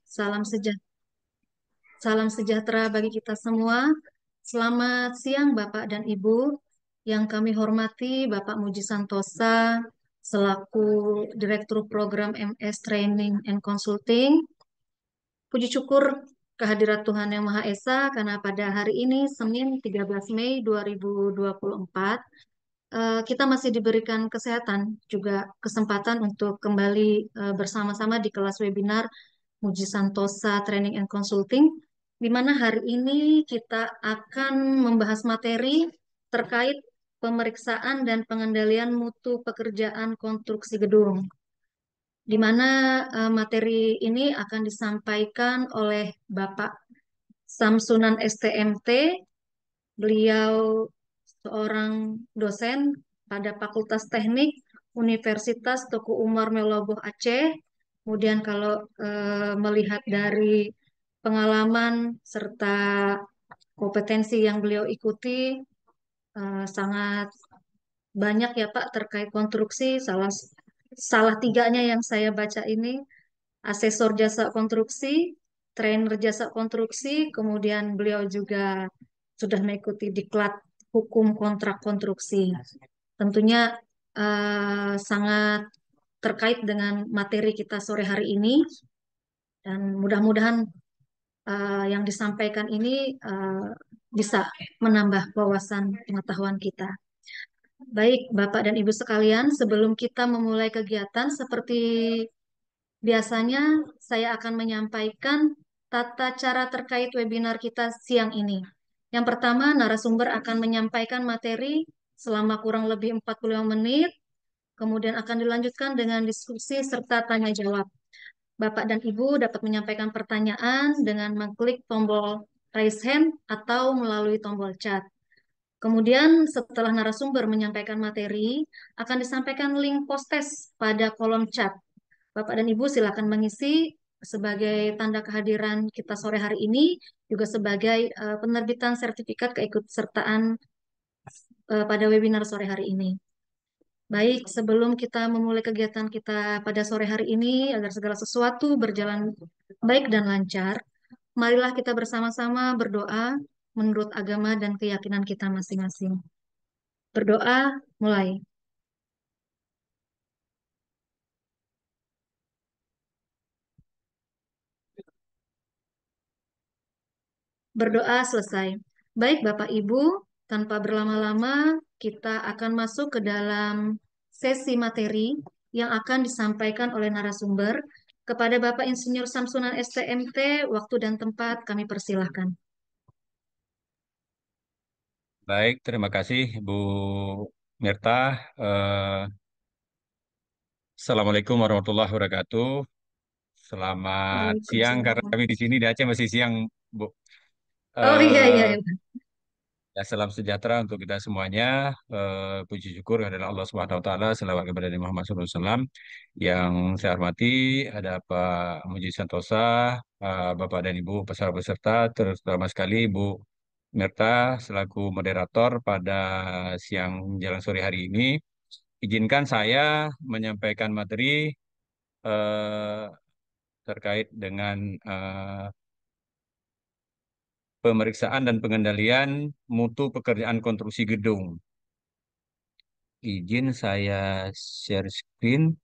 Salam sejahtera, salam sejahtera bagi kita semua. Selamat siang Bapak dan Ibu. Yang kami hormati Bapak Muji Santosa selaku Direktur Program MS Training and Consulting. Puji syukur kehadirat Tuhan Yang Maha Esa karena pada hari ini Senin 13 Mei 2024 kita masih diberikan kesehatan juga kesempatan untuk kembali bersama-sama di kelas webinar Muji Santosa Training and Consulting, di mana hari ini kita akan membahas materi terkait pemeriksaan dan pengendalian mutu pekerjaan konstruksi gedung, di mana materi ini akan disampaikan oleh Bapak Samsunan STMT. Beliau seorang dosen pada Fakultas Teknik Universitas Teguh Umar Meloboh Aceh. Kemudian kalau melihat dari pengalaman serta kompetensi yang beliau ikuti sangat banyak ya Pak terkait konstruksi. Salah salah tiganya yang saya baca ini asesor jasa konstruksi, trainer jasa konstruksi, kemudian beliau juga sudah mengikuti diklat hukum kontrak konstruksi. Tentunya sangat terkait dengan materi kita sore hari ini, dan mudah-mudahan yang disampaikan ini bisa menambah wawasan pengetahuan kita. Baik, Bapak dan Ibu sekalian, sebelum kita memulai kegiatan, seperti biasanya saya akan menyampaikan tata cara terkait webinar kita siang ini. Yang pertama, narasumber akan menyampaikan materi selama kurang lebih 45 menit, kemudian akan dilanjutkan dengan diskusi serta tanya jawab. Bapak dan Ibu dapat menyampaikan pertanyaan dengan mengklik tombol raise hand atau melalui tombol chat. Kemudian setelah narasumber menyampaikan materi, akan disampaikan link post test pada kolom chat. Bapak dan Ibu silakan mengisi sebagai tanda kehadiran kita sore hari ini, juga sebagai penerbitan sertifikat keikutsertaan pada webinar sore hari ini. Baik, sebelum kita memulai kegiatan kita pada sore hari ini, agar segala sesuatu berjalan baik dan lancar, marilah kita bersama-sama berdoa menurut agama dan keyakinan kita masing-masing. Berdoa, mulai. Berdoa selesai. Baik, Bapak Ibu, tanpa berlama-lama, kita akan masuk ke dalam sesi materi yang akan disampaikan oleh narasumber. Kepada Bapak Insinyur Samsunan STMT, waktu dan tempat kami persilahkan. Baik, terima kasih Bu Mirta. Eh, Assalamualaikum warahmatullahi wabarakatuh. Selamat siang karena Waalaikumsalam. kami di sini di Aceh masih siang, Bu. Oh iya, iya, Eh, iya. Ya, salam sejahtera untuk kita semuanya. Puji syukur kepada Allah Subhanahu Wa Taala, selawat kepada Nabi Muhammad SAW. Yang saya hormati ada Pak Muji Santosa, Bapak dan Ibu peserta, terutama sekali Ibu Mirta selaku moderator pada siang menjelang sore hari ini. Izinkan saya menyampaikan materi eh, terkait dengan pemeriksaan dan pengendalian mutu pekerjaan konstruksi gedung. Izin saya share screen.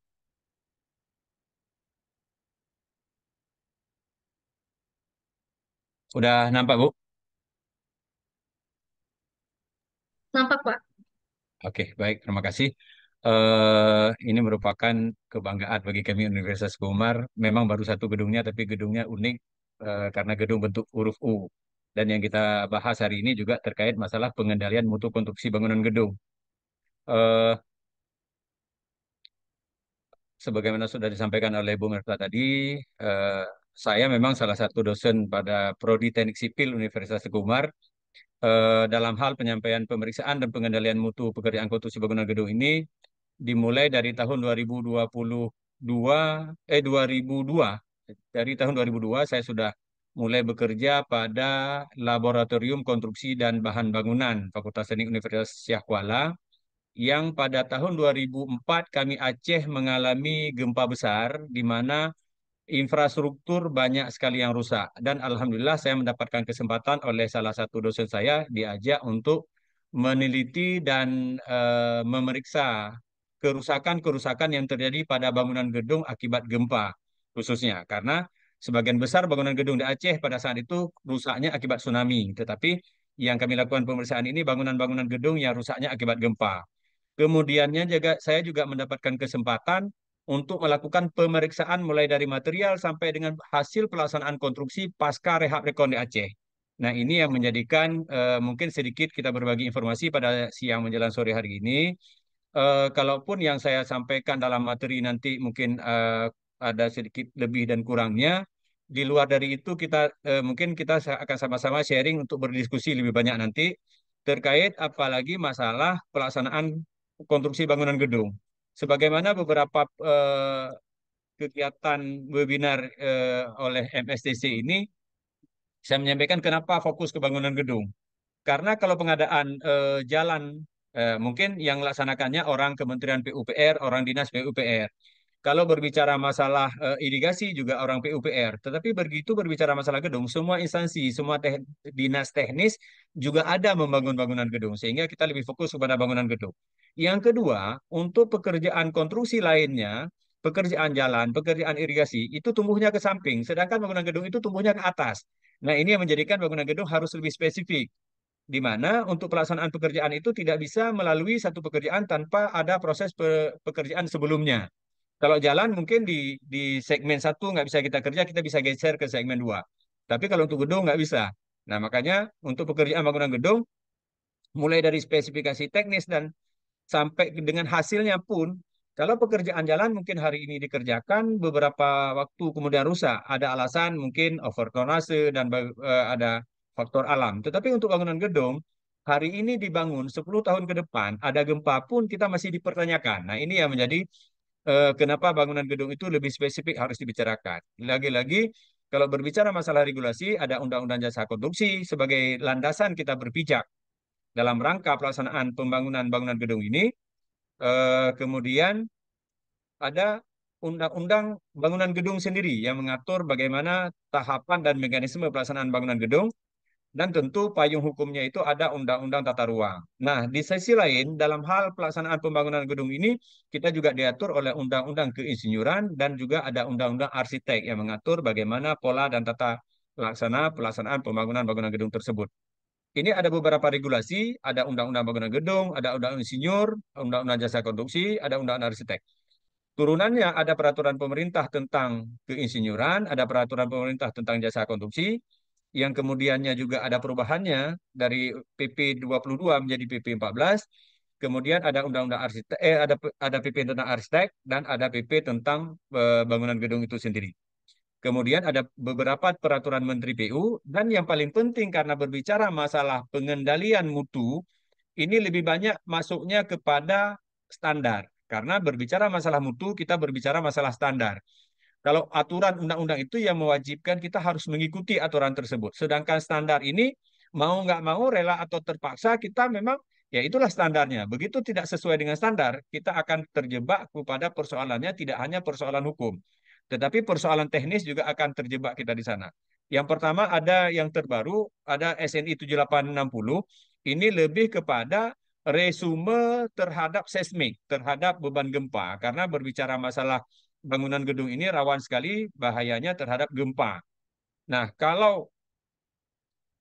Udah nampak, Bu? Nampak, Pak? Oke, baik. Terima kasih. Ini merupakan kebanggaan bagi kami Universitas Bumar. Memang baru satu gedungnya, tapi gedungnya unik karena gedung bentuk huruf U. Dan yang kita bahas hari ini juga terkait masalah pengendalian mutu konstruksi bangunan gedung. Eh, Sebagaimana sudah disampaikan oleh Bu Mirta tadi, eh, saya memang salah satu dosen pada Prodi Teknik Sipil Universitas Teguh Umar. Dalam hal penyampaian pemeriksaan dan pengendalian mutu pekerjaan konstruksi bangunan gedung ini dimulai dari tahun 2022, 2002. Dari tahun 2002 saya sudah mulai bekerja pada Laboratorium Konstruksi dan Bahan Bangunan Fakultas Teknik Universitas Syah Kuala, yang pada tahun 2004 kami Aceh mengalami gempa besar di mana infrastruktur banyak sekali yang rusak. Dan alhamdulillah saya mendapatkan kesempatan oleh salah satu dosen saya diajak untuk meneliti dan memeriksa kerusakan-kerusakan yang terjadi pada bangunan gedung akibat gempa khususnya. Karena sebagian besar bangunan gedung di Aceh pada saat itu rusaknya akibat tsunami. Tetapi yang kami lakukan pemeriksaan ini bangunan-bangunan gedung yang rusaknya akibat gempa. Kemudiannya juga saya juga mendapatkan kesempatan untuk melakukan pemeriksaan mulai dari material sampai dengan hasil pelaksanaan konstruksi pasca rehab rekon di Aceh. Nah, ini yang menjadikan mungkin sedikit kita berbagi informasi pada siang menjelang sore hari ini. Kalaupun yang saya sampaikan dalam materi nanti mungkin ada sedikit lebih dan kurangnya, di luar dari itu kita mungkin kita akan sama-sama sharing untuk berdiskusi lebih banyak nanti terkait apalagi masalah pelaksanaan konstruksi bangunan gedung. Sebagaimana beberapa kegiatan webinar oleh MSTC ini, saya menyampaikan kenapa fokus ke bangunan gedung. Karena kalau pengadaan jalan, mungkin yang melaksanakannya orang Kementerian PUPR, orang Dinas PUPR. Kalau berbicara masalah irigasi juga orang PUPR. Tetapi begitu berbicara masalah gedung, semua instansi, semua dinas teknis juga ada membangun bangunan gedung. Sehingga kita lebih fokus kepada bangunan gedung. Yang kedua, untuk pekerjaan konstruksi lainnya, pekerjaan jalan, pekerjaan irigasi, itu tumbuhnya ke samping. Sedangkan bangunan gedung itu tumbuhnya ke atas. Nah, ini yang menjadikan bangunan gedung harus lebih spesifik di mana untuk pelaksanaan pekerjaan itu tidak bisa melalui satu pekerjaan tanpa ada proses pekerjaan sebelumnya. Kalau jalan mungkin di segmen satu nggak bisa kita kerja, kita bisa geser ke segmen dua. Tapi kalau untuk gedung nggak bisa. Nah, makanya untuk pekerjaan bangunan gedung, mulai dari spesifikasi teknis dan sampai dengan hasilnya pun, kalau pekerjaan jalan mungkin hari ini dikerjakan, beberapa waktu kemudian rusak. Ada alasan mungkin overtonase dan ada faktor alam. Tetapi untuk bangunan gedung, hari ini dibangun 10 tahun ke depan, ada gempa pun kita masih dipertanyakan. Nah, ini yang menjadi kenapa bangunan gedung itu lebih spesifik harus dibicarakan. Lagi-lagi, kalau berbicara masalah regulasi, ada Undang-Undang Jasa Konstruksi sebagai landasan kita berpijak dalam rangka pelaksanaan pembangunan bangunan gedung ini. Kemudian ada undang-undang bangunan gedung sendiri yang mengatur bagaimana tahapan dan mekanisme pelaksanaan bangunan gedung dan tentu payung hukumnya itu ada undang-undang tata ruang. Nah, di sisi lain dalam hal pelaksanaan pembangunan gedung ini kita juga diatur oleh undang-undang keinsinyuran dan juga ada undang-undang arsitek yang mengatur bagaimana pola dan tata pelaksanaan pembangunan bangunan gedung tersebut. Ini ada beberapa regulasi, ada undang-undang bangunan gedung, ada undang-undang insinyur, undang-undang jasa konstruksi, ada undang-undang arsitek. Turunannya ada peraturan pemerintah tentang keinsinyuran, ada peraturan pemerintah tentang jasa konstruksi, yang kemudiannya juga ada perubahannya dari PP 22 menjadi PP 14. Kemudian ada undang-undang arsitek, ada PP tentang arsitek dan ada PP tentang bangunan gedung itu sendiri. Kemudian ada beberapa peraturan Menteri PU dan yang paling penting karena berbicara masalah pengendalian mutu, ini lebih banyak masuknya kepada standar. Karena berbicara masalah mutu, kita berbicara masalah standar. Kalau aturan undang-undang itu yang mewajibkan kita harus mengikuti aturan tersebut. Sedangkan standar ini mau nggak mau rela atau terpaksa kita memang ya itulah standarnya. Begitu tidak sesuai dengan standar, kita akan terjebak kepada persoalannya tidak hanya persoalan hukum, tetapi persoalan teknis juga akan terjebak kita di sana. Yang pertama ada yang terbaru, ada SNI 7860. Ini lebih kepada resume terhadap seismik, terhadap beban gempa. Karena berbicara masalah bangunan gedung ini rawan sekali bahayanya terhadap gempa. Nah, kalau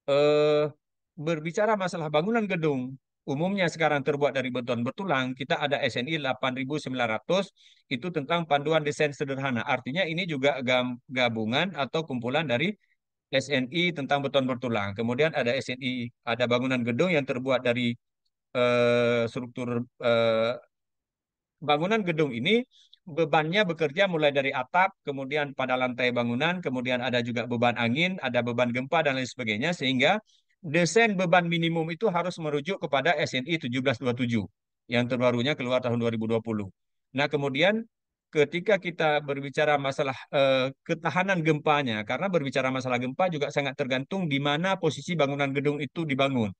eh, berbicara masalah bangunan gedung, umumnya sekarang terbuat dari beton bertulang, kita ada SNI 8900 itu tentang panduan desain sederhana. Artinya ini juga gabungan atau kumpulan dari SNI tentang beton bertulang. Kemudian ada SNI, ada bangunan gedung yang terbuat dari struktur bangunan gedung ini bebannya bekerja mulai dari atap, kemudian pada lantai bangunan, kemudian ada juga beban angin, ada beban gempa dan lain sebagainya sehingga desain beban minimum itu harus merujuk kepada SNI 1727 yang terbarunya keluar tahun 2020. Nah, kemudian ketika kita berbicara masalah ketahanan gempanya, karena berbicara masalah gempa juga sangat tergantung di mana posisi bangunan gedung itu dibangun.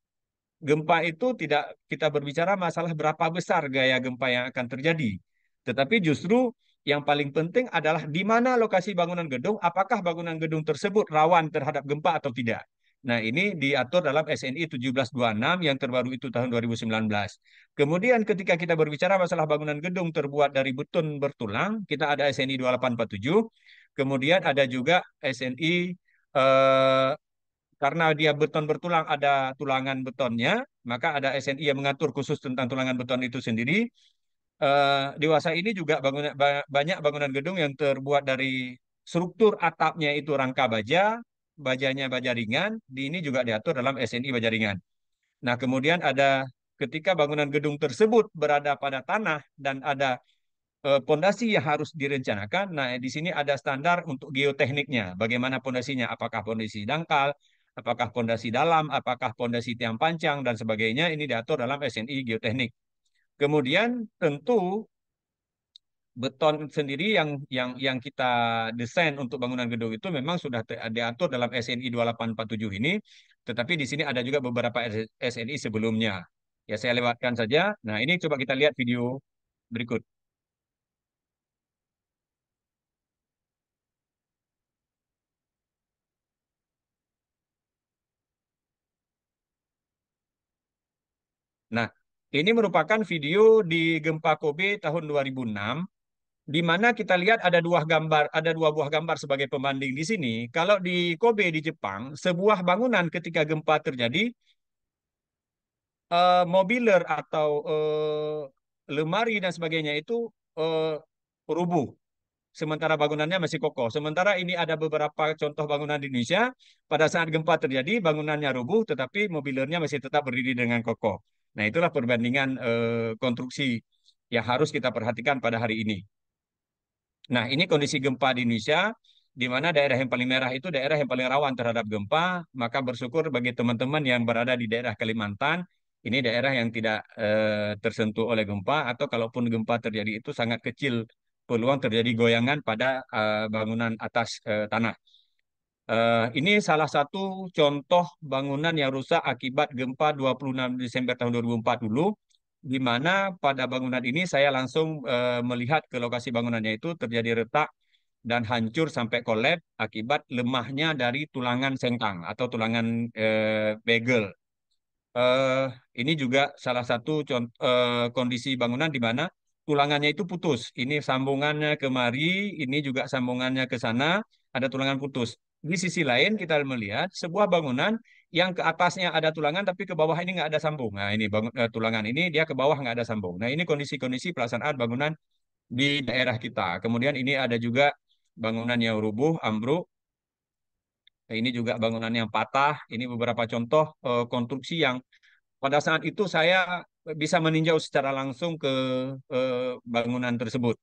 Gempa itu tidak kita berbicara masalah berapa besar gaya gempa yang akan terjadi, tetapi justru Yang paling penting adalah di mana lokasi bangunan gedung, apakah bangunan gedung tersebut rawan terhadap gempa atau tidak. Nah, ini diatur dalam SNI 1726 yang terbaru itu tahun 2019. Kemudian ketika kita berbicara masalah bangunan gedung terbuat dari beton bertulang, kita ada SNI 2847. Kemudian ada juga SNI eh, karena dia beton bertulang ada tulangan betonnya, maka ada SNI yang mengatur khusus tentang tulangan beton itu sendiri. Dewasa ini juga banyak bangunan gedung yang terbuat dari struktur atapnya itu rangka baja, bajanya baja ringan, di ini juga diatur dalam SNI baja ringan. Nah, kemudian ada ketika bangunan gedung tersebut berada pada tanah dan ada pondasi yang harus direncanakan. Nah, di sini ada standar untuk geotekniknya. Bagaimana pondasinya? Apakah pondasi dangkal, apakah pondasi dalam, apakah pondasi tiang pancang dan sebagainya. Ini diatur dalam SNI geoteknik. Kemudian tentu beton sendiri yang kita desain untuk bangunan gedung itu memang sudah diatur dalam SNI 2847 ini, tetapi di sini ada juga beberapa SNI sebelumnya. Ya, saya lewatkan saja. Nah, ini coba kita lihat video berikut. Nah, ini merupakan video di gempa Kobe tahun 2006, di mana kita lihat ada dua buah gambar sebagai pembanding di sini. Kalau di Kobe di Jepang, sebuah bangunan ketika gempa terjadi, mobiler atau lemari dan sebagainya itu rubuh, sementara bangunannya masih kokoh. Sementara ini ada beberapa contoh bangunan di Indonesia, pada saat gempa terjadi bangunannya rubuh, tetapi mobilernya masih tetap berdiri dengan kokoh. Nah, itulah perbandingan konstruksi yang harus kita perhatikan pada hari ini. Nah, ini kondisi gempa di Indonesia, di mana daerah yang paling merah itu daerah yang paling rawan terhadap gempa. Maka bersyukur bagi teman-teman yang berada di daerah Kalimantan, ini daerah yang tidak tersentuh oleh gempa, atau kalaupun gempa terjadi itu sangat kecil peluang terjadi goyangan pada bangunan atas tanah. Ini salah satu contoh bangunan yang rusak akibat gempa 26 Desember tahun 2004 dulu, di mana pada bangunan ini saya langsung melihat ke lokasi bangunannya itu terjadi retak dan hancur sampai kolaps akibat lemahnya dari tulangan sengkang atau tulangan bagel. Eh, ini juga salah satu kondisi bangunan di mana tulangannya itu putus. Ini sambungannya kemari, ini juga sambungannya ke sana, ada tulangan putus. Di sisi lain kita melihat sebuah bangunan yang ke atasnya ada tulangan tapi ke bawah ini nggak ada sambung. Nah, ini tulangan ini dia ke bawah nggak ada sambung. Nah, ini kondisi-kondisi pelaksanaan bangunan di daerah kita. Kemudian ini ada juga bangunan yang rubuh, ambruk. Ini juga bangunan yang patah. Ini beberapa contoh konstruksi yang pada saat itu saya bisa meninjau secara langsung ke bangunan tersebut.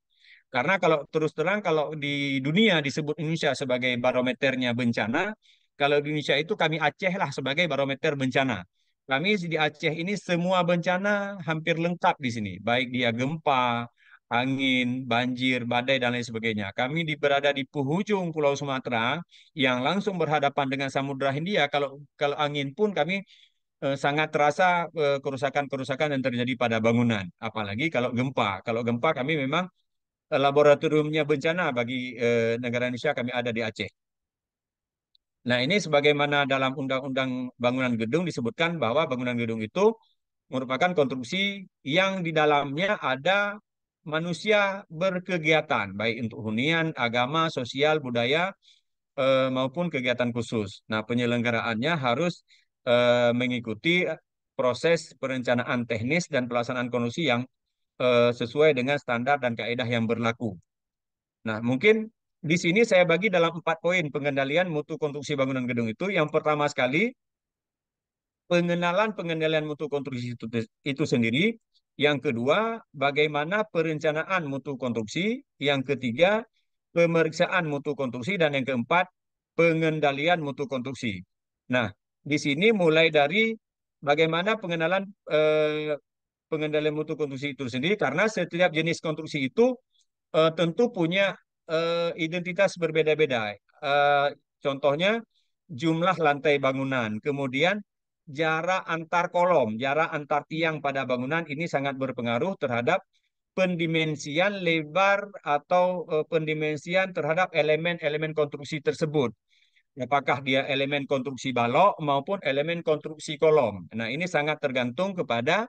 Karena kalau terus terang, kalau di dunia disebut Indonesia sebagai barometernya bencana, kalau di Indonesia itu kami Aceh lah sebagai barometer bencana. Kami di Aceh ini semua bencana hampir lengkap di sini, baik dia gempa, angin, banjir, badai dan lain sebagainya. Kami berada di penghujung Pulau Sumatera yang langsung berhadapan dengan Samudra Hindia. Kalau kalau angin pun kami sangat terasa kerusakan-kerusakan yang terjadi pada bangunan. Apalagi kalau gempa. Kalau gempa kami memang laboratoriumnya bencana bagi negara Indonesia, kami ada di Aceh. Nah, ini sebagaimana dalam Undang-Undang Bangunan Gedung disebutkan bahwa bangunan gedung itu merupakan konstruksi yang di dalamnya ada manusia berkegiatan, baik untuk hunian, agama, sosial, budaya, maupun kegiatan khusus. Nah, penyelenggaraannya harus mengikuti proses perencanaan teknis dan pelaksanaan konstruksi yang sesuai dengan standar dan kaidah yang berlaku. Nah, mungkin di sini saya bagi dalam 4 poin pengendalian mutu konstruksi bangunan gedung itu. Yang pertama sekali, pengendalian mutu konstruksi itu sendiri. Yang kedua, bagaimana perencanaan mutu konstruksi. Yang ketiga, pemeriksaan mutu konstruksi. Dan yang keempat, pengendalian mutu konstruksi. Nah, di sini mulai dari bagaimana pengendalian mutu konstruksi itu sendiri, karena setiap jenis konstruksi itu tentu punya identitas berbeda-beda. Contohnya jumlah lantai bangunan, kemudian jarak antar kolom, jarak antar tiang pada bangunan ini sangat berpengaruh terhadap pendimensian lebar atau pendimensian terhadap elemen-elemen konstruksi tersebut. Apakah dia elemen konstruksi balok maupun elemen konstruksi kolom. Nah, ini sangat tergantung kepada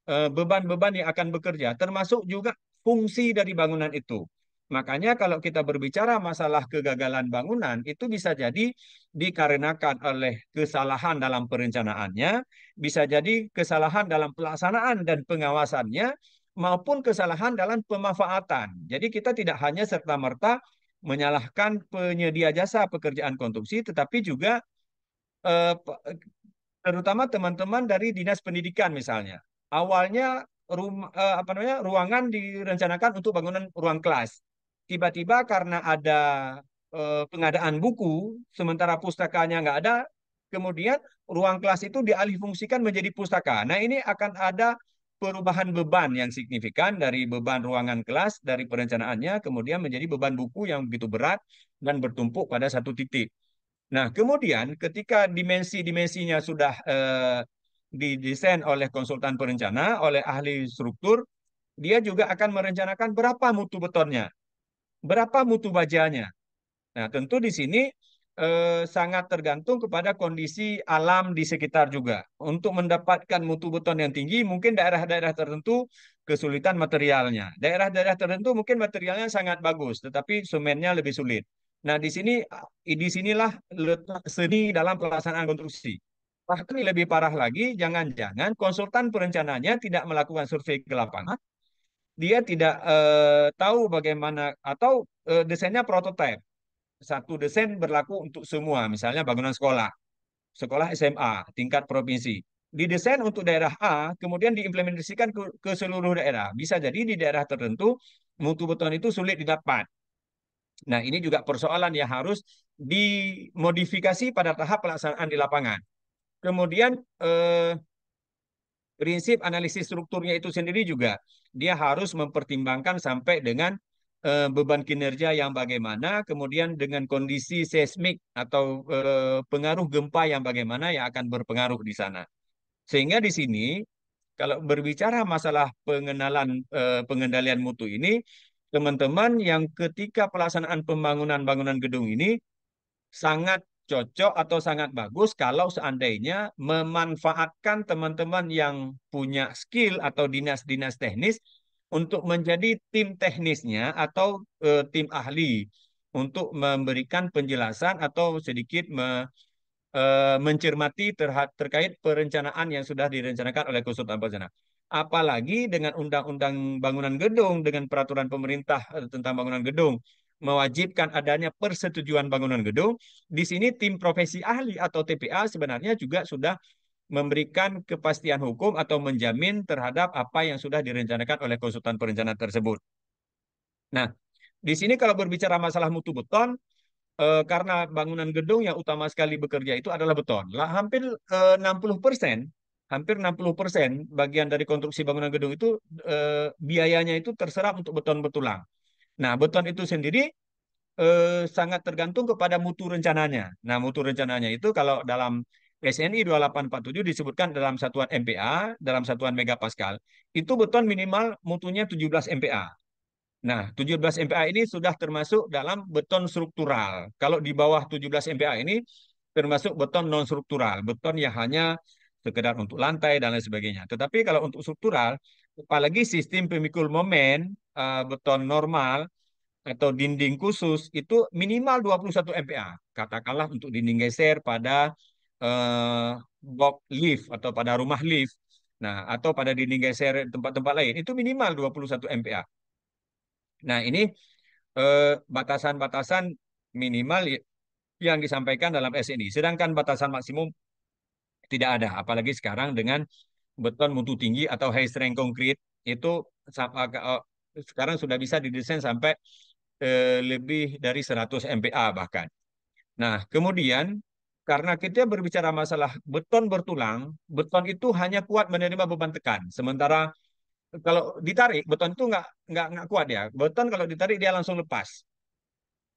beban-beban yang akan bekerja, termasuk juga fungsi dari bangunan itu. Makanya kalau kita berbicara masalah kegagalan bangunan, itu bisa jadi dikarenakan oleh kesalahan dalam perencanaannya, bisa jadi kesalahan dalam pelaksanaan dan pengawasannya, maupun kesalahan dalam pemanfaatan. Jadi kita tidak hanya serta-merta menyalahkan penyedia jasa pekerjaan konstruksi, tetapi juga eh, terutama teman-teman dari dinas pendidikan misalnya. Awalnya apa namanya ruangan direncanakan untuk bangunan ruang kelas. Tiba-tiba karena ada pengadaan buku, sementara pustakanya nggak ada, kemudian ruang kelas itu dialihfungsikan menjadi pustaka. Nah, ini akan ada perubahan beban yang signifikan dari beban ruangan kelas, dari perencanaannya, kemudian menjadi beban buku yang begitu berat dan bertumpuk pada satu titik. Nah, kemudian ketika dimensi-dimensinya sudah didesain oleh konsultan perencana, oleh ahli struktur, dia juga akan merencanakan berapa mutu betonnya, berapa mutu bajanya. Nah, tentu di sini sangat tergantung kepada kondisi alam di sekitar juga. Untuk mendapatkan mutu beton yang tinggi, mungkin daerah-daerah tertentu kesulitan materialnya. Daerah-daerah tertentu mungkin materialnya sangat bagus, tetapi semennya lebih sulit. Nah, di sinilah letak seni dalam pelaksanaan konstruksi. Bahkan lebih parah lagi, jangan-jangan konsultan perencananya tidak melakukan survei ke lapangan, dia tidak tahu bagaimana atau desainnya prototipe. Satu desain berlaku untuk semua, misalnya bangunan sekolah, sekolah SMA, tingkat provinsi. Didesain untuk daerah A, kemudian diimplementasikan ke seluruh daerah. Bisa jadi di daerah tertentu mutu beton itu sulit didapat. Nah, ini juga persoalan yang harus dimodifikasi pada tahap pelaksanaan di lapangan. Kemudian prinsip analisis strukturnya itu sendiri juga dia harus mempertimbangkan sampai dengan beban kinerja yang bagaimana, kemudian dengan kondisi seismik atau pengaruh gempa yang bagaimana yang akan berpengaruh di sana. Sehingga di sini kalau berbicara masalah pengendalian mutu ini, teman-teman yang ketika pelaksanaan pembangunan bangunan gedung ini sangat cocok atau sangat bagus kalau seandainya memanfaatkan teman-teman yang punya skill atau dinas-dinas teknis untuk menjadi tim teknisnya atau tim ahli untuk memberikan penjelasan atau sedikit mencermati terkait perencanaan yang sudah direncanakan oleh konsultan perencana. Apalagi dengan undang-undang bangunan gedung, dengan peraturan pemerintah tentang bangunan gedung, mewajibkan adanya persetujuan bangunan gedung, di sini tim profesi ahli atau TPA sebenarnya juga sudah memberikan kepastian hukum atau menjamin terhadap apa yang sudah direncanakan oleh konsultan perencana tersebut. Nah, di sini kalau berbicara masalah mutu beton, karena bangunan gedung yang utama sekali bekerja itu adalah beton. Lah, hampir 60%, hampir 60% bagian dari konstruksi bangunan gedung itu biayanya itu terserap untuk beton bertulang. Nah, beton itu sendiri sangat tergantung kepada mutu rencananya. Nah, mutu rencananya itu kalau dalam SNI 2847 disebutkan dalam satuan MPa, dalam satuan megapascal, itu beton minimal mutunya 17 MPa. Nah, 17 MPa ini sudah termasuk dalam beton struktural. Kalau di bawah 17 MPa ini termasuk beton non struktural, beton yang hanya sekedar untuk lantai dan lain sebagainya. Tetapi kalau untuk struktural, apalagi sistem pemikul momen beton normal atau dinding khusus itu minimal 21 MPa. Katakanlah untuk dinding geser pada eh, box lift atau pada rumah lift. Nah, atau pada dinding geser tempat-tempat lain itu minimal 21 MPa. Nah, ini batasan-batasan minimal yang disampaikan dalam SNI. Sedangkan batasan maksimum tidak ada. Apalagi sekarang dengan beton mutu tinggi atau high strength concrete itu sekarang sudah bisa didesain sampai lebih dari 100 MPa bahkan. Nah, kemudian karena kita berbicara masalah beton bertulang, beton itu hanya kuat menerima beban tekan. Sementara kalau ditarik, beton itu nggak kuat ya. Beton kalau ditarik dia langsung lepas.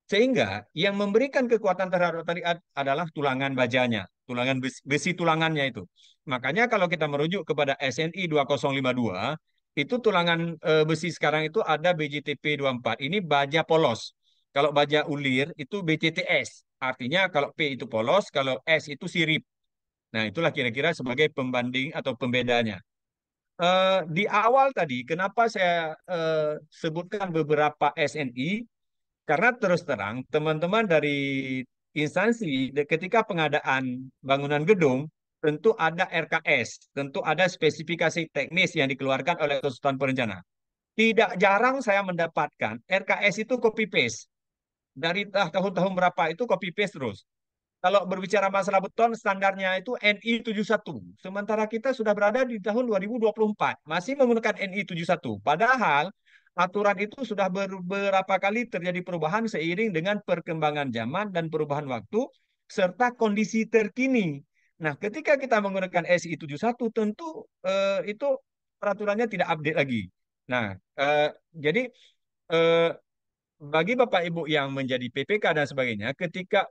Sehingga yang memberikan kekuatan terhadap tadi adalah tulangan bajanya, besi tulangannya itu. Makanya kalau kita merujuk kepada SNI 2052, itu tulangan besi sekarang itu ada BJTP 24. Ini baja polos. Kalau baja ulir itu BCTS. Artinya kalau P itu polos, kalau S itu sirip. Nah, itulah kira-kira sebagai pembanding atau pembedanya. Di awal tadi, kenapa saya sebutkan beberapa SNI? Karena terus terang, teman-teman dari instansi, ketika pengadaan bangunan gedung, tentu ada RKS, tentu ada spesifikasi teknis yang dikeluarkan oleh konsultan perencana. Tidak jarang saya mendapatkan RKS itu copy paste. Dari tahun-tahun berapa itu copy paste terus. Kalau berbicara masalah beton, standarnya itu NI 71. Sementara kita sudah berada di tahun 2024, masih menggunakan NI 71. Padahal aturan itu sudah beberapa kali terjadi perubahan seiring dengan perkembangan zaman dan perubahan waktu, serta kondisi terkini. Nah, ketika kita menggunakan SI 71, tentu itu peraturannya tidak update lagi. Nah, jadi eh, bagi Bapak Ibu yang menjadi PPK dan sebagainya, ketika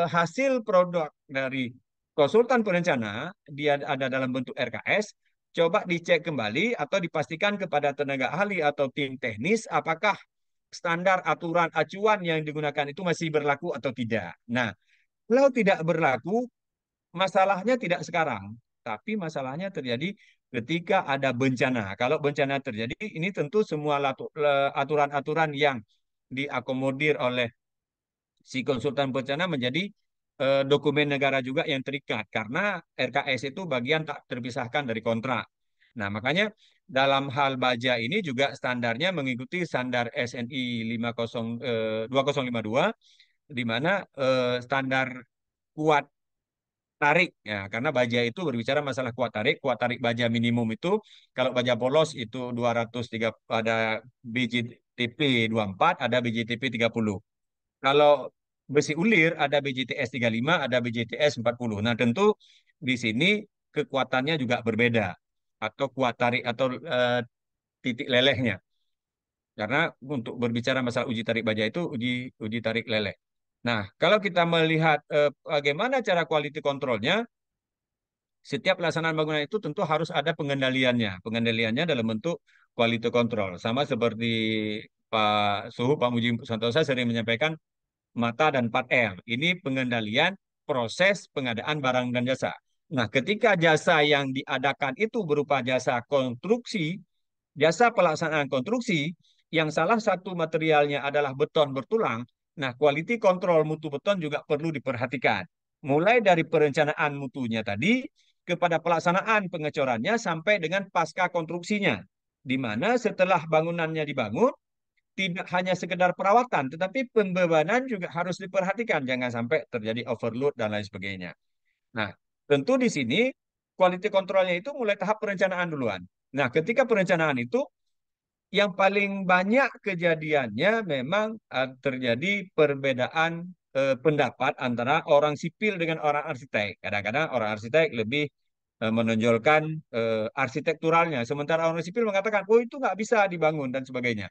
hasil produk dari konsultan perencana dia ada dalam bentuk RKS, coba dicek kembali atau dipastikan kepada tenaga ahli atau tim teknis apakah standar aturan acuan yang digunakan itu masih berlaku atau tidak. Nah, kalau tidak berlaku, masalahnya tidak sekarang, tapi masalahnya terjadi ketika ada bencana. Kalau bencana terjadi, ini tentu semua aturan-aturan yang diakomodir oleh si konsultan bencana menjadi dokumen negara juga yang terikat karena RKS itu bagian tak terpisahkan dari kontrak. Nah, makanya dalam hal baja ini juga standarnya mengikuti standar SNI 2052 di mana standar kuat tarik ya karena baja itu berbicara masalah kuat tarik baja minimum itu kalau baja polos itu 203 ada BJTP 24 ada BJTP 30. Kalau besi ulir ada BJTS 35 ada BJTS 40. Nah, tentu di sini kekuatannya juga berbeda atau kuat tarik atau titik lelehnya. Karena untuk berbicara masalah uji tarik baja itu uji uji tarik leleh. Nah, kalau kita melihat bagaimana cara quality controlnya, setiap pelaksanaan bangunan itu tentu harus ada pengendaliannya. Pengendaliannya dalam bentuk quality control. Sama seperti Pak Muji Santosa sering menyampaikan mata dan 4R. Ini pengendalian proses pengadaan barang dan jasa. Nah, ketika jasa yang diadakan itu berupa jasa konstruksi, jasa pelaksanaan konstruksi, yang salah satu materialnya adalah beton bertulang, nah quality control mutu beton juga perlu diperhatikan. Mulai dari perencanaan mutunya tadi, kepada pelaksanaan pengecorannya sampai dengan pasca konstruksinya. Di mana setelah bangunannya dibangun, tidak hanya sekedar perawatan, tetapi pembebanan juga harus diperhatikan. Jangan sampai terjadi overload dan lain sebagainya. Nah, tentu di sini quality controlnya itu mulai tahap perencanaan duluan. Nah, ketika perencanaan itu yang paling banyak kejadiannya memang terjadi perbedaan pendapat antara orang sipil dengan orang arsitek. Kadang-kadang orang arsitek lebih menonjolkan arsitekturalnya, sementara orang sipil mengatakan, oh itu nggak bisa dibangun dan sebagainya.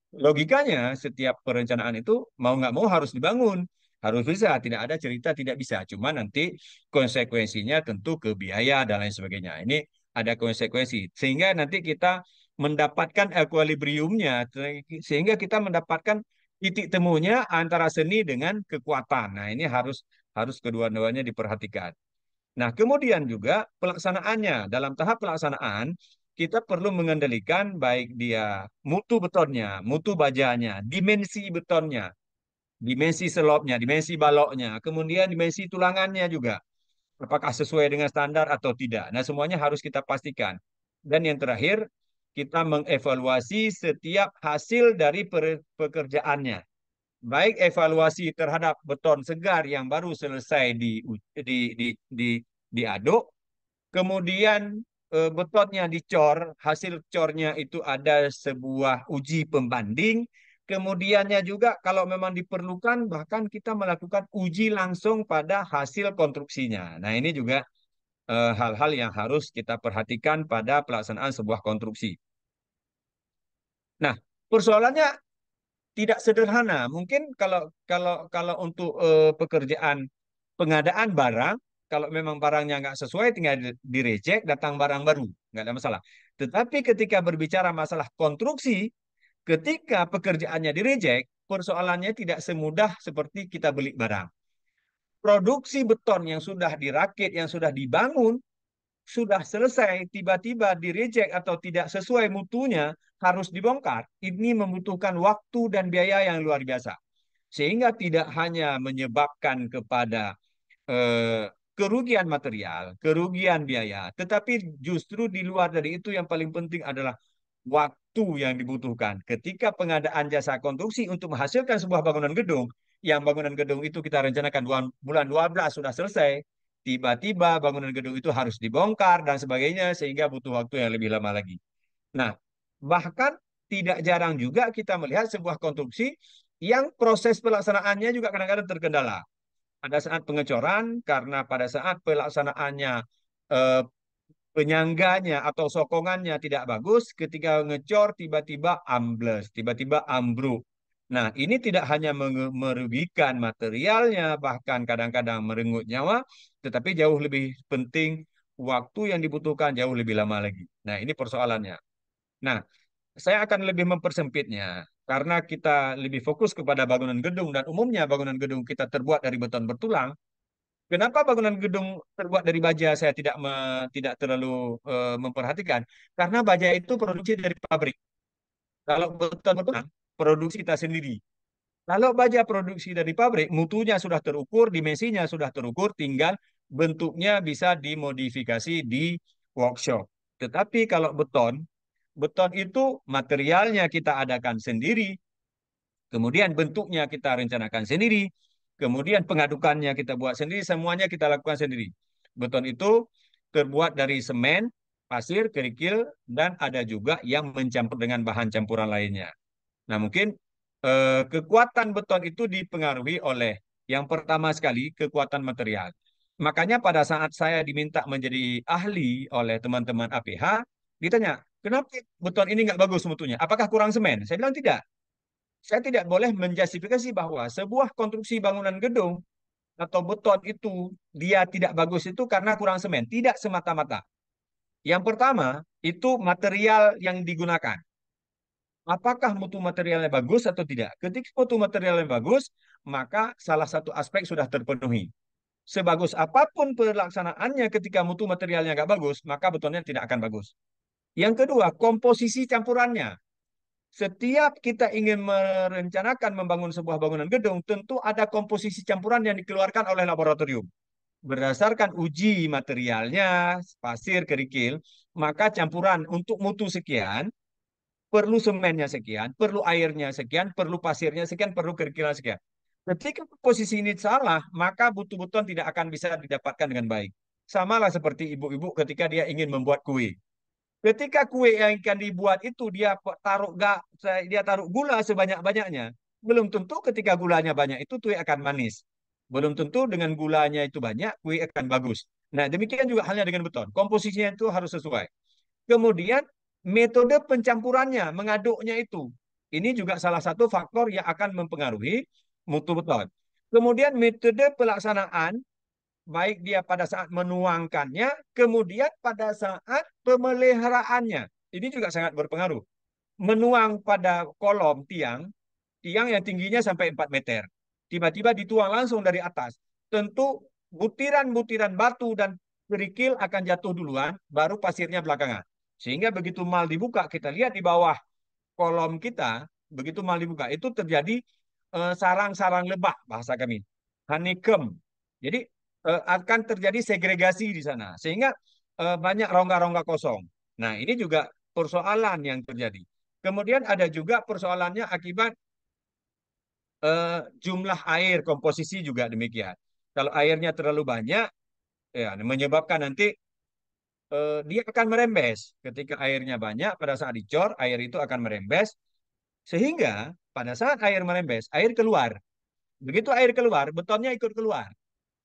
Logikanya setiap perencanaan itu mau nggak mau harus dibangun, harus bisa, tidak ada cerita tidak bisa. Cuma nanti konsekuensinya tentu ke biaya dan lain sebagainya. Ini ada konsekuensi sehingga nanti kita mendapatkan equilibriumnya, sehingga kita mendapatkan titik temunya antara seni dengan kekuatan. Nah, ini harus harus kedua-duanya diperhatikan. Nah, kemudian juga pelaksanaannya. Dalam tahap pelaksanaan, kita perlu mengendalikan baik dia mutu betonnya, mutu bajanya, dimensi betonnya, dimensi selopnya, dimensi baloknya, kemudian dimensi tulangannya juga. Apakah sesuai dengan standar atau tidak. Nah, semuanya harus kita pastikan. Dan yang terakhir, kita mengevaluasi setiap hasil dari pekerjaannya. Baik evaluasi terhadap beton segar yang baru selesai di diaduk, kemudian betonnya dicor, hasil cornya itu ada sebuah uji pembanding, kemudiannya juga kalau memang diperlukan bahkan kita melakukan uji langsung pada hasil konstruksinya. Nah, ini juga hal-hal yang harus kita perhatikan pada pelaksanaan sebuah konstruksi. Nah, persoalannya tidak sederhana. Mungkin kalau kalau kalau untuk pekerjaan pengadaan barang, kalau memang barangnya nggak sesuai, tinggal direject, datang barang baru, nggak ada masalah. Tetapi ketika berbicara masalah konstruksi, ketika pekerjaannya di reject, persoalannya tidak semudah seperti kita beli barang. Produksi beton yang sudah dirakit, yang sudah dibangun, sudah selesai, tiba-tiba di reject atau tidak sesuai mutunya, harus dibongkar. Ini membutuhkan waktu dan biaya yang luar biasa. Sehingga tidak hanya menyebabkan kepada kerugian material, kerugian biaya, tetapi justru di luar dari itu yang paling penting adalah waktu yang dibutuhkan. Ketika pengadaan jasa konstruksi untuk menghasilkan sebuah bangunan gedung, yang bangunan gedung itu kita rencanakan bulan 12 sudah selesai, tiba-tiba bangunan gedung itu harus dibongkar dan sebagainya, sehingga butuh waktu yang lebih lama lagi. Nah, bahkan tidak jarang juga kita melihat sebuah konstruksi yang proses pelaksanaannya juga kadang-kadang terkendala pada saat pengecoran, karena pada saat pelaksanaannya eh, penyangganya atau sokongannya tidak bagus, ketika ngecor tiba-tiba ambles, tiba-tiba ambruk. Nah, ini tidak hanya merugikan materialnya, bahkan kadang-kadang merenggut nyawa, tetapi jauh lebih penting waktu yang dibutuhkan jauh lebih lama lagi. Nah, ini persoalannya. Nah, saya akan lebih mempersempitnya karena kita lebih fokus kepada bangunan gedung dan umumnya bangunan gedung kita terbuat dari beton bertulang. Kenapa bangunan gedung terbuat dari baja saya tidak terlalu memperhatikan? Karena baja itu produksi dari pabrik. Kalau beton bertulang, produksi kita sendiri. Kalau baja produksi dari pabrik, mutunya sudah terukur, dimensinya sudah terukur, tinggal bentuknya bisa dimodifikasi di workshop. Tetapi kalau beton, beton itu materialnya kita adakan sendiri, kemudian bentuknya kita rencanakan sendiri, kemudian pengadukannya kita buat sendiri, semuanya kita lakukan sendiri. Beton itu terbuat dari semen, pasir, kerikil, dan ada juga yang mencampur dengan bahan campuran lainnya. Nah, mungkin kekuatan beton itu dipengaruhi oleh yang pertama sekali kekuatan material. Makanya pada saat saya diminta menjadi ahli oleh teman-teman APH, ditanya, kenapa beton ini nggak bagus mutunya? Apakah kurang semen? Saya bilang tidak. Saya tidak boleh menjustifikasi bahwa sebuah konstruksi bangunan gedung atau beton itu dia tidak bagus itu karena kurang semen. Tidak semata-mata. Yang pertama, itu material yang digunakan. Apakah mutu materialnya bagus atau tidak? Ketika mutu materialnya bagus, maka salah satu aspek sudah terpenuhi. Sebagus apapun pelaksanaannya ketika mutu materialnya nggak bagus, maka betonnya tidak akan bagus. Yang kedua, komposisi campurannya. Setiap kita ingin merencanakan membangun sebuah bangunan gedung, tentu ada komposisi campuran yang dikeluarkan oleh laboratorium. Berdasarkan uji materialnya, pasir, kerikil, maka campuran untuk mutu sekian, perlu semennya sekian, perlu airnya sekian, perlu pasirnya sekian, perlu kerikilnya sekian. Ketika posisi ini salah, maka butuh-butuhan tidak akan bisa didapatkan dengan baik. Samalah seperti ibu-ibu ketika dia ingin membuat kue. Ketika kue yang akan dibuat itu dia taruh gula sebanyak-banyaknya, belum tentu ketika gulanya banyak itu kue akan manis. Belum tentu dengan gulanya itu banyak kue akan bagus. Nah, demikian juga halnya dengan beton. Komposisinya itu harus sesuai. Kemudian metode pencampurannya, mengaduknya itu. Ini juga salah satu faktor yang akan mempengaruhi mutu beton. Kemudian metode pelaksanaan, baik dia pada saat menuangkannya, kemudian pada saat pemeliharaannya. Ini juga sangat berpengaruh. Menuang pada kolom tiang, tiang yang tingginya sampai 4 meter. Tiba-tiba dituang langsung dari atas. Tentu butiran-butiran batu dan kerikil akan jatuh duluan, baru pasirnya belakangan. Sehingga begitu mal dibuka, kita lihat di bawah kolom kita, begitu mal dibuka, itu terjadi sarang-sarang lebah, bahasa kami. Honeycomb. Jadi akan terjadi segregasi di sana. Sehingga banyak rongga-rongga kosong. Nah, ini juga persoalan yang terjadi. Kemudian ada juga persoalannya akibat jumlah air, komposisi juga demikian. Kalau airnya terlalu banyak, ya menyebabkan nanti dia akan merembes. Ketika airnya banyak, pada saat dicor, air itu akan merembes, sehingga pada saat air merembes, air keluar. Begitu air keluar, betonnya ikut keluar.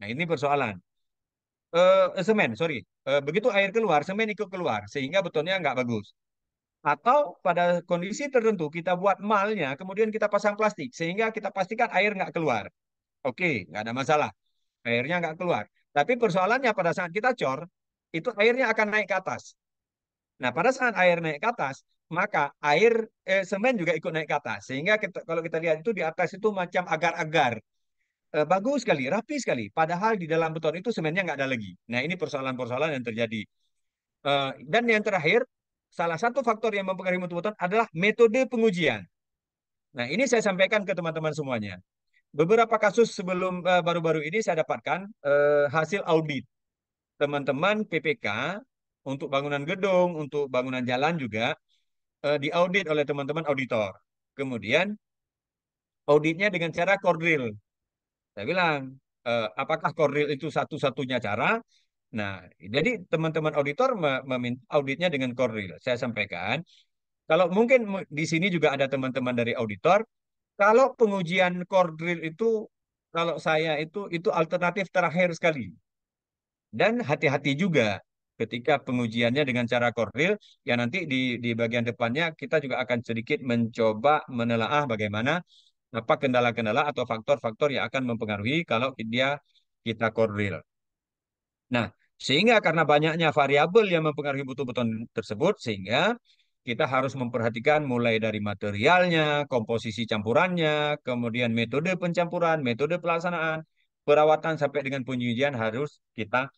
Nah, ini persoalan. Semen, sorry. Begitu air keluar, semen ikut keluar, sehingga betonnya nggak bagus. Atau pada kondisi tertentu, kita buat malnya, kemudian kita pasang plastik, sehingga kita pastikan air nggak keluar. Oke, nggak ada masalah. Airnya nggak keluar. Tapi persoalannya pada saat kita cor, itu airnya akan naik ke atas. Nah, pada saat air naik ke atas, maka semen juga ikut naik ke atas. Sehingga kalau kita lihat itu di atas itu macam agar-agar. Bagus sekali, rapi sekali. Padahal di dalam beton itu semennya nggak ada lagi. Nah, ini persoalan-persoalan yang terjadi. Dan yang terakhir, salah satu faktor yang mempengaruhi mutu beton adalah metode pengujian. Nah, ini saya sampaikan ke teman-teman semuanya. Beberapa kasus sebelum baru-baru ini saya dapatkan hasil audit teman-teman PPK untuk bangunan gedung, untuk bangunan jalan juga diaudit oleh teman-teman auditor. Kemudian auditnya dengan cara core drill. Saya bilang, apakah core drill itu satu-satunya cara? Nah, jadi teman-teman auditor meminta auditnya dengan core drill. Saya sampaikan, kalau mungkin di sini juga ada teman-teman dari auditor, kalau pengujian core drill itu, kalau saya itu alternatif terakhir sekali. Dan hati-hati juga ketika pengujiannya dengan cara core drill, ya nanti di bagian depannya kita juga akan sedikit mencoba menelaah bagaimana apa kendala-kendala atau faktor-faktor yang akan mempengaruhi kalau kita core drill. Nah, sehingga karena banyaknya variabel yang mempengaruhi mutu beton tersebut, sehingga kita harus memperhatikan mulai dari materialnya, komposisi campurannya, kemudian metode pencampuran, metode pelaksanaan, perawatan sampai dengan pengujian harus kita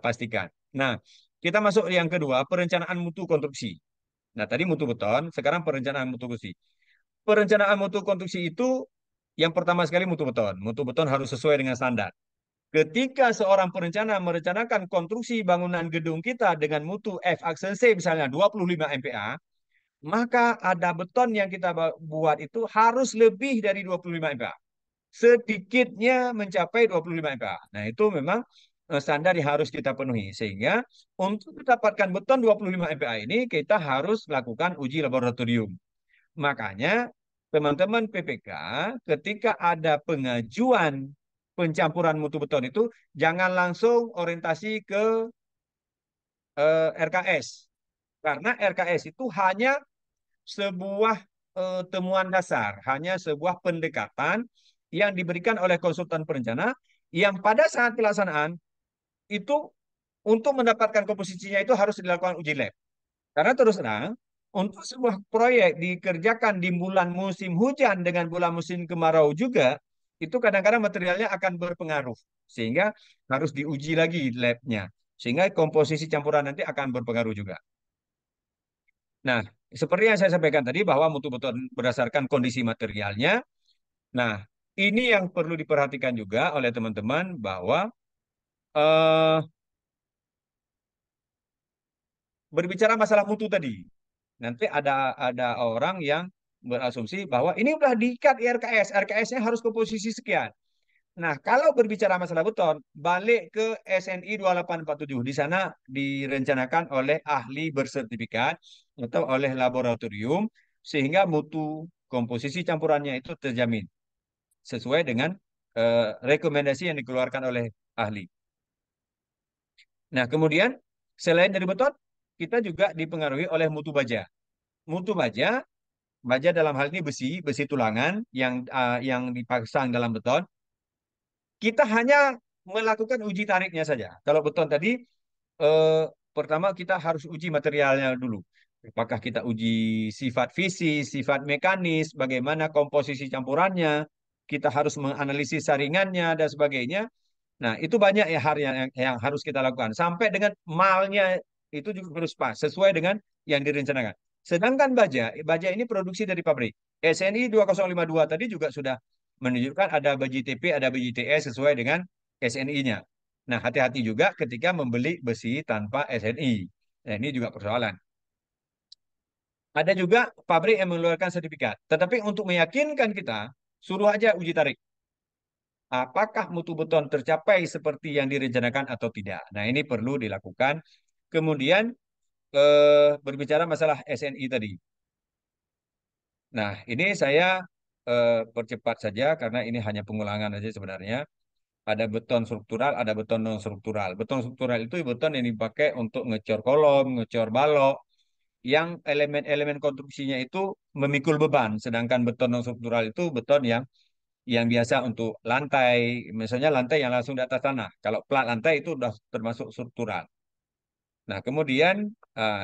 pastikan. Nah, kita masuk yang kedua, perencanaan mutu konstruksi. Nah, tadi mutu beton, sekarang perencanaan mutu konstruksi. Perencanaan mutu konstruksi itu yang pertama sekali mutu beton. Mutu beton harus sesuai dengan standar. Ketika seorang perencana merencanakan konstruksi bangunan gedung kita dengan mutu F aksen C misalnya 25 MPa, maka ada beton yang kita buat itu harus lebih dari 25 MPa. Sedikitnya mencapai 25 MPa. Nah, itu memang standar yang harus kita penuhi. Sehingga untuk mendapatkan beton 25 MPa ini kita harus melakukan uji laboratorium. Makanya teman-teman PPK ketika ada pengajuan pencampuran mutu beton itu jangan langsung orientasi ke RKS. Karena RKS itu hanya sebuah temuan dasar, hanya sebuah pendekatan yang diberikan oleh konsultan perencana yang pada saat pelaksanaan itu untuk mendapatkan komposisinya itu harus dilakukan uji lab. Karena terus terang, untuk sebuah proyek dikerjakan di bulan musim hujan dengan bulan musim kemarau juga, itu kadang-kadang materialnya akan berpengaruh. Sehingga harus diuji lagi labnya. Sehingga komposisi campuran nanti akan berpengaruh juga. Nah, seperti yang saya sampaikan tadi bahwa mutu beton berdasarkan kondisi materialnya. Nah, ini yang perlu diperhatikan juga oleh teman-teman bahwa eh, berbicara masalah mutu tadi. Nanti ada orang yang berasumsi bahwa ini udah diikat di RKS, RKS-nya harus ke posisi sekian. Nah, kalau berbicara masalah beton, balik ke SNI 2847. Di sana direncanakan oleh ahli bersertifikat atau oleh laboratorium, sehingga mutu komposisi campurannya itu terjamin sesuai dengan rekomendasi yang dikeluarkan oleh ahli. Nah, kemudian selain dari beton, kita juga dipengaruhi oleh mutu baja. Mutu baja dalam hal ini besi, besi tulangan yang dipasang dalam beton, kita hanya melakukan uji tariknya saja. Kalau beton tadi, eh, pertama kita harus uji materialnya dulu. Apakah kita uji sifat fisik, sifat mekanis, bagaimana komposisi campurannya, kita harus menganalisis saringannya dan sebagainya. Nah, itu banyak ya hal yang harus kita lakukan. Sampai dengan malnya itu juga harus pas, sesuai dengan yang direncanakan. Sedangkan baja ini produksi dari pabrik. SNI 2052 tadi juga sudah menunjukkan ada baji TP, ada baji TS sesuai dengan SNI-nya. Nah, hati-hati juga ketika membeli besi tanpa SNI. Nah, ini juga persoalan. Ada juga pabrik yang mengeluarkan sertifikat. Tetapi untuk meyakinkan kita, suruh aja uji tarik. Apakah mutu beton tercapai seperti yang direncanakan atau tidak? Nah, ini perlu dilakukan. Kemudian berbicara masalah SNI tadi. Nah, ini saya percepat saja karena ini hanya pengulangan saja sebenarnya. Ada beton struktural, ada beton non struktural. Beton struktural itu beton yang dipakai untuk ngecor kolom, ngecor balok, yang elemen-elemen konstruksinya itu memikul beban. Sedangkan beton non struktural itu beton yang biasa untuk lantai, misalnya lantai yang langsung di atas tanah. Kalau plat lantai itu sudah termasuk struktural. Nah, kemudian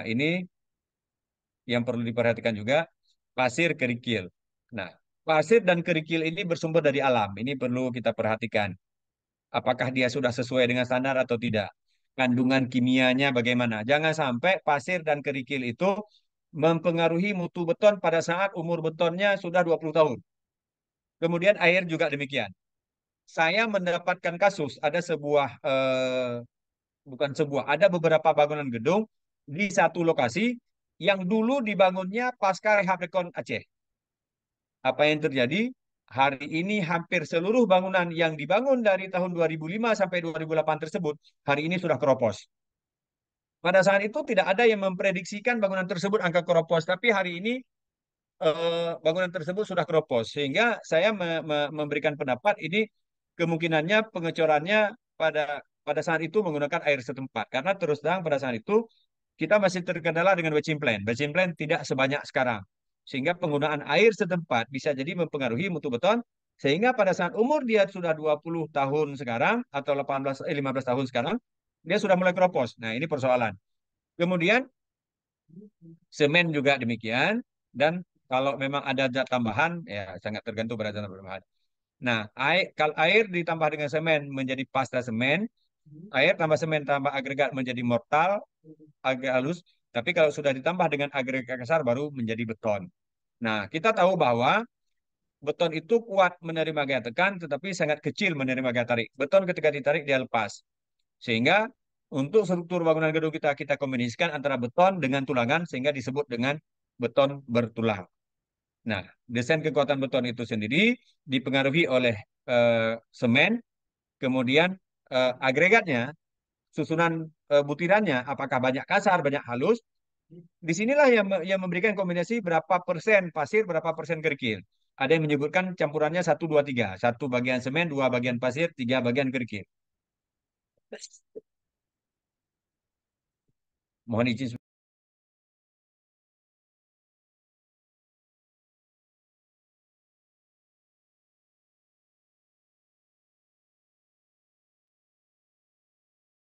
ini yang perlu diperhatikan juga pasir kerikil. Nah, pasir dan kerikil ini bersumber dari alam. Ini perlu kita perhatikan. Apakah dia sudah sesuai dengan standar atau tidak? Kandungan kimianya bagaimana? Jangan sampai pasir dan kerikil itu mempengaruhi mutu beton pada saat umur betonnya sudah 20 tahun. Kemudian air juga demikian. Saya mendapatkan kasus ada bukan sebuah, ada beberapa bangunan gedung di satu lokasi yang dulu dibangunnya pasca rehab Rekon Aceh. Apa yang terjadi? Hari ini hampir seluruh bangunan yang dibangun dari tahun 2005 sampai 2008 tersebut, hari ini sudah keropos. Pada saat itu tidak ada yang memprediksikan bangunan tersebut angka keropos, tapi hari ini bangunan tersebut sudah keropos. Sehingga saya memberikan pendapat ini kemungkinannya pengecorannya pada saat itu menggunakan air setempat. Karena terus terang pada saat itu kita masih terkendala dengan wetching plant. Wetching plant tidak sebanyak sekarang. Sehingga penggunaan air setempat bisa jadi mempengaruhi mutu beton. Sehingga pada saat umur dia sudah 20 tahun sekarang, atau 15 tahun sekarang, dia sudah mulai keropos. Nah, ini persoalan. Kemudian, semen juga demikian. Dan kalau memang ada zat tambahan, ya sangat tergantung pada zat tambahan. Nah, kalau air ditambah dengan semen menjadi pasta semen, air tambah semen tambah agregat menjadi mortal, agak halus. Tapi kalau sudah ditambah dengan agregat kasar baru menjadi beton. Nah, kita tahu bahwa beton itu kuat menerima gaya tekan, tetapi sangat kecil menerima gaya tarik. Beton ketika ditarik dia lepas. Sehingga untuk struktur bangunan gedung kita kombinasikan antara beton dengan tulangan sehingga disebut dengan beton bertulang. Nah, desain kekuatan beton itu sendiri dipengaruhi oleh semen, kemudian agregatnya, susunan butirannya, apakah banyak kasar, banyak halus. Disinilah yang memberikan kombinasi berapa persen pasir, berapa persen kerikil. Ada yang menyebutkan campurannya 1, 2, 3. Satu bagian semen, dua bagian pasir, tiga bagian kerikil. Mohon izin.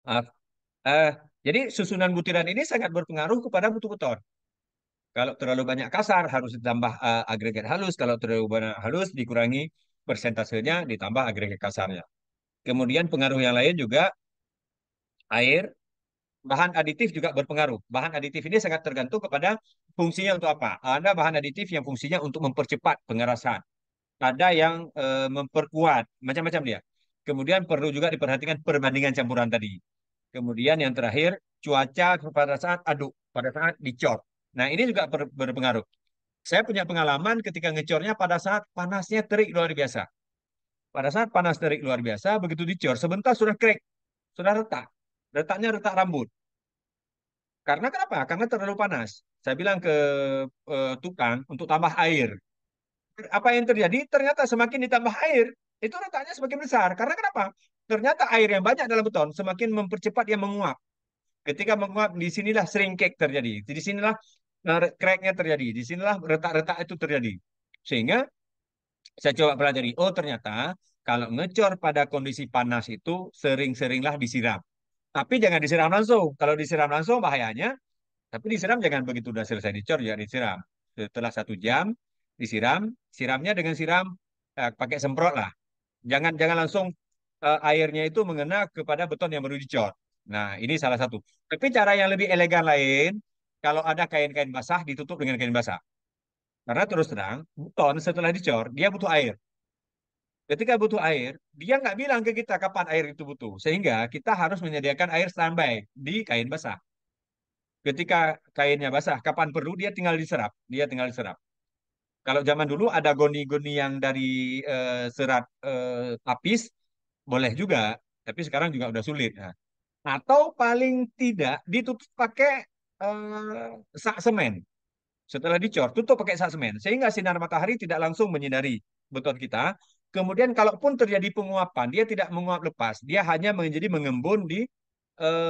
Maaf. Eh, jadi susunan butiran ini sangat berpengaruh kepada mutu beton. Kalau terlalu banyak kasar harus ditambah agregat halus. Kalau terlalu banyak halus dikurangi persentasenya ditambah agregat kasarnya. Kemudian pengaruh yang lain juga air, bahan aditif juga berpengaruh. Bahan aditif ini sangat tergantung kepada fungsinya untuk apa. Ada bahan aditif yang fungsinya untuk mempercepat pengerasan. Ada yang memperkuat, macam-macam dia. Kemudian perlu juga diperhatikan perbandingan campuran tadi. Kemudian yang terakhir, cuaca pada saat aduk, pada saat dicor. Nah, ini juga berpengaruh. Saya punya pengalaman ketika ngecornya pada saat panasnya terik luar biasa. Pada saat panas terik luar biasa, begitu dicor, sebentar sudah crack, sudah retak. Retaknya retak rambut. Karena kenapa? Karena terlalu panas. Saya bilang ke tukang untuk tambah air. Apa yang terjadi? Ternyata semakin ditambah air, itu retaknya semakin besar. Karena kenapa? Ternyata air yang banyak dalam beton semakin mempercepat dia menguap. Ketika menguap, di sinilah shrinkage terjadi. Di sinilah crack-nya terjadi. Di sinilah retak-retak itu terjadi. Sehingga saya coba pelajari, oh ternyata kalau ngecor pada kondisi panas itu sering-seringlah disiram. Tapi jangan disiram langsung. Kalau disiram langsung bahayanya, tapi disiram jangan begitu udah selesai dicor, ya disiram. Setelah 1 jam disiram, siramnya dengan siram pakai semprot lah. Jangan jangan langsung airnya itu mengena kepada beton yang baru dicor. Nah, ini salah satu. Tapi cara yang lebih elegan lain, kalau ada kain-kain basah ditutup dengan kain basah. Karena terus terang, beton setelah dicor, dia butuh air. Ketika butuh air, dia nggak bilang ke kita kapan air itu butuh. Sehingga kita harus menyediakan air standby di kain basah. Ketika kainnya basah, kapan perlu dia tinggal diserap. Dia tinggal diserap. Kalau zaman dulu ada goni-goni yang dari serat tapis, boleh juga. Tapi sekarang juga udah sulit. Nah, atau paling tidak ditutup pakai sak semen. Setelah dicor, tutup pakai sak semen. Sehingga sinar matahari tidak langsung menyinari beton kita. Kemudian kalaupun terjadi penguapan, dia tidak menguap lepas. Dia hanya menjadi mengembun di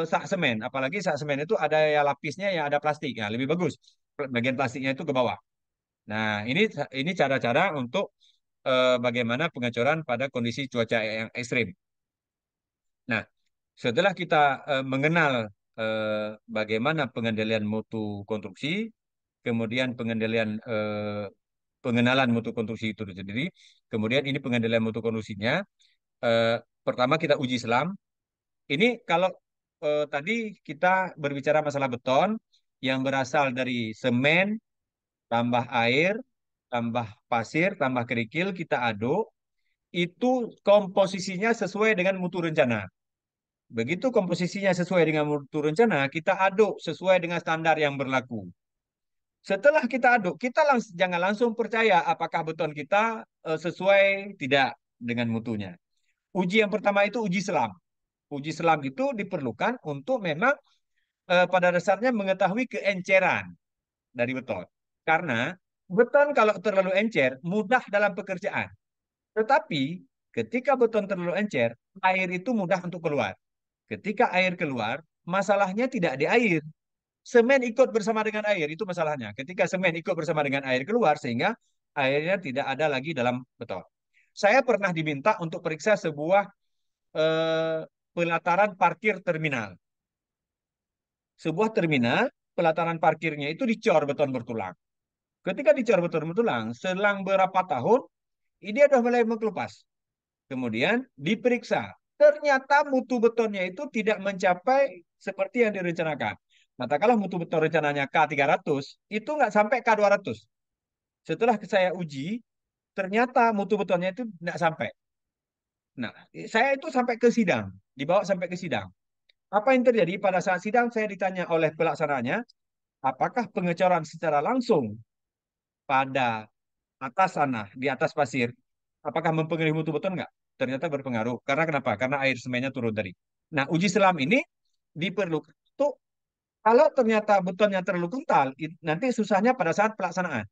sak semen. Apalagi sak semen itu ada ya lapisnya yang ada plastik. Nah, lebih bagus. Bagian plastiknya itu ke bawah. Nah, ini cara-cara untuk bagaimana pengecoran pada kondisi cuaca yang ekstrim. Nah, setelah kita mengenal bagaimana pengendalian mutu konstruksi, kemudian pengenalan mutu konstruksi itu sendiri, kemudian ini pengendalian mutu konstruksinya. Eh, Pertama kita uji selam. Ini kalau tadi kita berbicara masalah beton yang berasal dari semen, tambah air, tambah pasir, tambah kerikil, kita aduk, itu komposisinya sesuai dengan mutu rencana. Begitu komposisinya sesuai dengan mutu rencana, kita aduk sesuai dengan standar yang berlaku. Setelah kita aduk, kita jangan langsung percaya apakah beton kita sesuai tidak dengan mutunya. Uji yang pertama itu uji selam. Uji selam itu diperlukan untuk memang pada dasarnya mengetahui keenceran dari beton. Karena beton kalau terlalu encer mudah dalam pekerjaan. Tetapi ketika beton terlalu encer, air itu mudah untuk keluar. Ketika air keluar, masalahnya tidak di air. Semen ikut bersama dengan air, itu masalahnya. Ketika semen ikut bersama dengan air keluar, sehingga airnya tidak ada lagi dalam beton. Saya pernah diminta untuk periksa sebuah pelataran parkir terminal. Sebuah terminal, pelataran parkirnya itu dicor beton bertulang. Ketika dicor beton bertulang, selang berapa tahun, ini sudah mulai mengelupas. Kemudian diperiksa. Ternyata mutu betonnya itu tidak mencapai seperti yang direncanakan. Katakanlah mutu beton rencananya K300, itu nggak sampai K200. Setelah saya uji, ternyata mutu betonnya itu nggak sampai. Nah, saya itu sampai ke sidang, dibawa sampai ke sidang. Apa yang terjadi pada saat sidang? Saya ditanya oleh pelaksananya, apakah pengecoran secara langsung pada atas sana, di atas pasir, apakah mempengaruhi mutu beton nggak? Ternyata berpengaruh. Karena kenapa? Karena air semennya turun tadi. Nah, uji selam ini diperlukan untuk kalau ternyata betonnya terlalu kental, nanti susahnya pada saat pelaksanaan.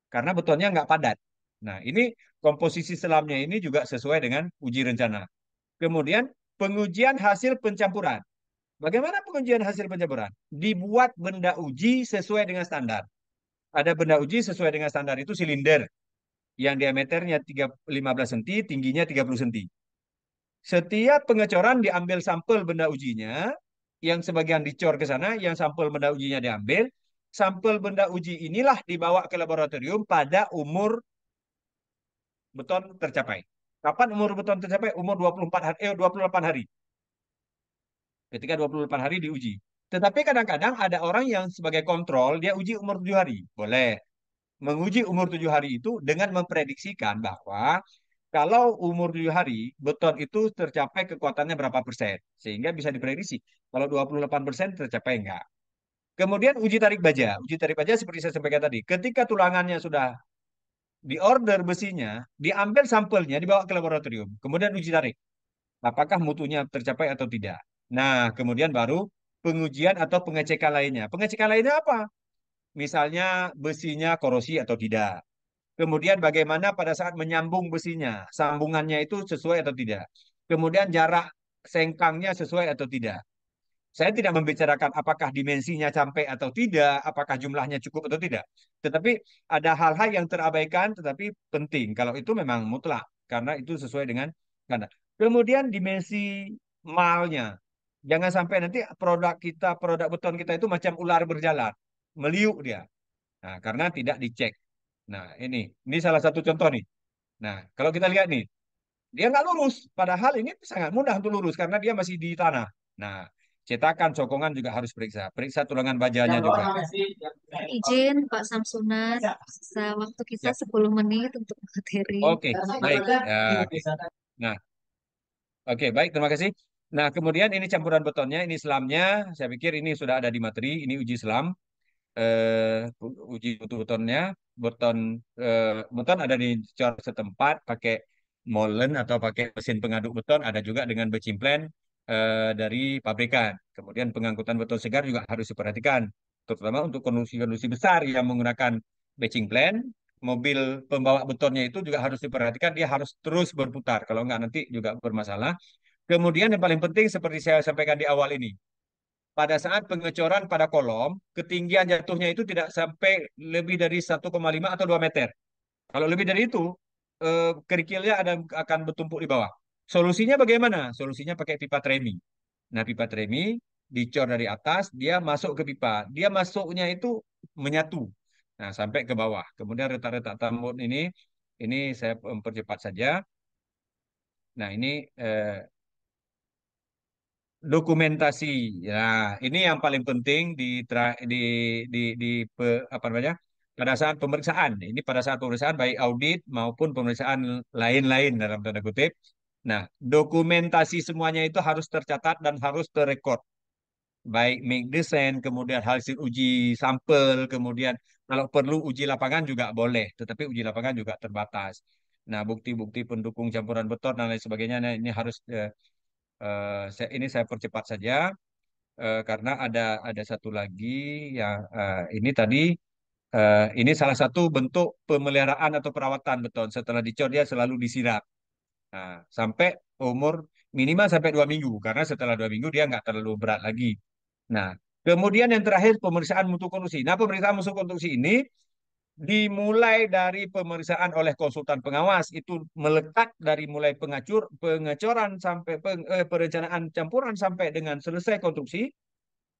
Karena betonnya nggak padat. Nah, ini komposisi selamnya ini juga sesuai dengan uji rencana. Kemudian pengujian hasil pencampuran. Bagaimana pengujian hasil pencampuran? Dibuat benda uji sesuai dengan standar. Ada benda uji sesuai dengan standar itu silinder yang diameternya 15 cm, tingginya 30 cm. Setiap pengecoran diambil sampel benda ujinya, yang sebagian dicor ke sana, yang sampel benda ujinya diambil. Sampel benda uji inilah dibawa ke laboratorium pada umur beton tercapai. Kapan umur beton tercapai? Umur 24 hari, 28 hari. Ketika 28 hari diuji. Tetapi kadang-kadang ada orang yang sebagai kontrol, dia uji umur 7 hari. Boleh. Menguji umur 7 hari itu dengan memprediksikan bahwa kalau umur 7 hari, beton itu tercapai kekuatannya berapa persen. Sehingga bisa diprediksi. Kalau 28% tercapai enggak. Kemudian uji tarik baja. Uji tarik baja seperti saya sampaikan tadi. Ketika tulangannya sudah diorder besinya, diambil sampelnya, dibawa ke laboratorium. Kemudian uji tarik. Apakah mutunya tercapai atau tidak. Nah, kemudian baru pengujian atau pengecekan lainnya. Pengecekan lainnya apa? Misalnya besinya korosi atau tidak. Kemudian bagaimana pada saat menyambung besinya, sambungannya itu sesuai atau tidak. Kemudian jarak sengkangnya sesuai atau tidak. Saya tidak membicarakan apakah dimensinya sampai atau tidak, apakah jumlahnya cukup atau tidak. Tetapi ada hal-hal yang terabaikan tetapi penting. Kalau itu memang mutlak karena itu sesuai dengan standar. Kemudian dimensi malnya. Jangan sampai nanti produk kita, produk beton kita itu macam ular berjalan, meliuk dia. Nah, karena tidak dicek. Nah, ini salah satu contoh nih. Nah, kalau kita lihat nih, dia nggak lurus. Padahal ini sangat mudah untuk lurus karena dia masih di tanah. Nah, cetakan, sokongan juga harus periksa. Periksa tulangan bajanya juga. Izin Pak Samsunat, sisa waktu kita Ya, 10 menit untuk materi. oke, baik. Ya, nah, oke, baik. Terima kasih. Nah, kemudian ini campuran betonnya, ini selamnya. Saya pikir ini sudah ada di materi. Ini uji selam. Uji mutu betonnya. Beton, beton ada di cor setempat pakai molen atau pakai mesin pengaduk beton. Ada juga dengan becimplen dari pabrikan. Kemudian pengangkutan beton segar juga harus diperhatikan, terutama untuk kondisi-kondisi besar yang menggunakan batching plan. Mobil pembawa betonnya itu juga harus diperhatikan, dia harus terus berputar, kalau nggak nanti juga bermasalah. Kemudian yang paling penting seperti saya sampaikan di awal ini, pada saat pengecoran pada kolom, ketinggian jatuhnya itu tidak sampai lebih dari 1,5 atau 2 meter. Kalau lebih dari itu, kerikilnya akan bertumpuk di bawah. Solusinya bagaimana? Solusinya pakai pipa tremi. Nah, pipa tremi dicor dari atas, dia masuk ke pipa. Dia masuknya itu menyatu. Nah, sampai ke bawah. Kemudian retak-retak tambun ini saya mempercepat saja. Nah, ini dokumentasi. Ya, ini yang paling penting apa namanya? Pada saat pemeriksaan. Ini pada saat pemeriksaan baik audit maupun pemeriksaan lain-lain dalam tanda kutip. Nah, dokumentasi semuanya itu harus tercatat dan harus terrekod. Baik make desain, kemudian hasil uji sampel, kemudian kalau perlu uji lapangan juga boleh, tetapi uji lapangan juga terbatas. Nah, bukti-bukti pendukung campuran beton dan lain sebagainya, nah, ini harus ini saya percepat saja karena ada satu lagi yang ini tadi ini salah satu bentuk pemeliharaan atau perawatan beton. Setelah dicor dia selalu disiram. Nah, sampai umur minimal sampai 2 minggu karena setelah 2 minggu dia nggak terlalu berat lagi. Nah, kemudian yang terakhir pemeriksaan mutu konstruksi. Nah, pemeriksaan mutu konstruksi ini dimulai dari pemeriksaan oleh konsultan pengawas itu melekat dari mulai pengecoran sampai perencanaan campuran sampai dengan selesai konstruksi,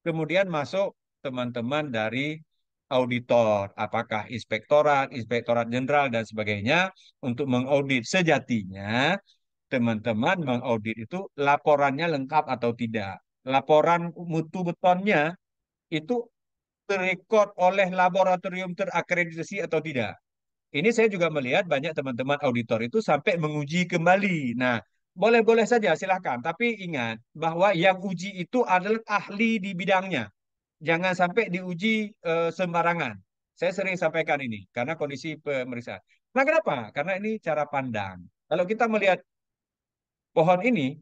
kemudian masuk teman-teman dari auditor, apakah inspektorat, inspektorat jenderal dan sebagainya untuk mengaudit sejatinya teman-teman mengaudit itu laporannya lengkap atau tidak. Laporan mutu betonnya itu terekod oleh laboratorium terakreditasi atau tidak. Ini saya juga melihat banyak teman-teman auditor itu sampai menguji kembali. Nah, boleh-boleh saja silahkan. Tapi ingat bahwa yang uji itu adalah ahli di bidangnya. Jangan sampai diuji sembarangan. Saya sering sampaikan ini karena kondisi pemeriksaan. Nah, kenapa? Karena ini cara pandang. Kalau kita melihat pohon ini,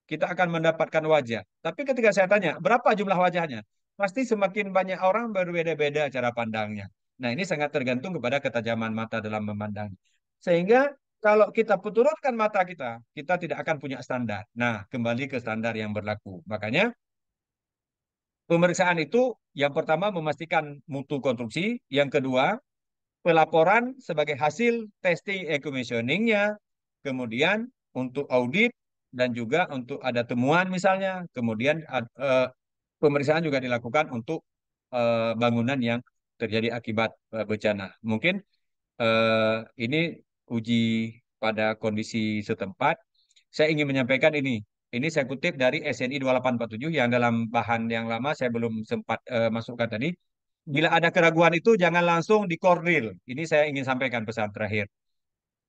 kita akan mendapatkan wajah. Tapi ketika saya tanya, berapa jumlah wajahnya? Pasti semakin banyak orang berbeda-beda cara pandangnya. Nah, ini sangat tergantung kepada ketajaman mata dalam memandang. Sehingga kalau kita turunkan mata kita, kita tidak akan punya standar. Nah, kembali ke standar yang berlaku. Makanya pemeriksaan itu yang pertama memastikan mutu konstruksi, yang kedua pelaporan sebagai hasil testing and commissioningnya, kemudian untuk audit dan juga untuk ada temuan misalnya, kemudian pemeriksaan juga dilakukan untuk bangunan yang terjadi akibat bencana. Mungkin ini uji pada kondisi setempat. Saya ingin menyampaikan ini. Ini saya kutip dari SNI 2847 yang dalam bahan yang lama saya belum sempat masukkan tadi. Bila ada keraguan itu jangan langsung dikordil. Ini saya ingin sampaikan pesan terakhir.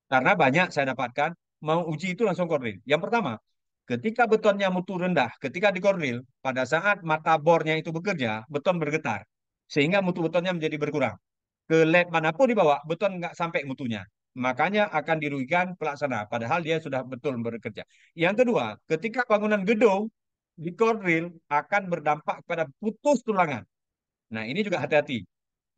Karena banyak saya dapatkan mau uji itu langsung kordil. Yang pertama, ketika betonnya mutu rendah, ketika dikordil, pada saat mata bornya itu bekerja, beton bergetar. Sehingga mutu betonnya menjadi berkurang. Ke lab manapun dibawa, beton nggak sampai mutunya. Makanya akan dirugikan pelaksana, padahal dia sudah betul bekerja. Yang kedua, ketika bangunan gedung dikordil akan berdampak pada putus tulangan. Nah, ini juga hati-hati.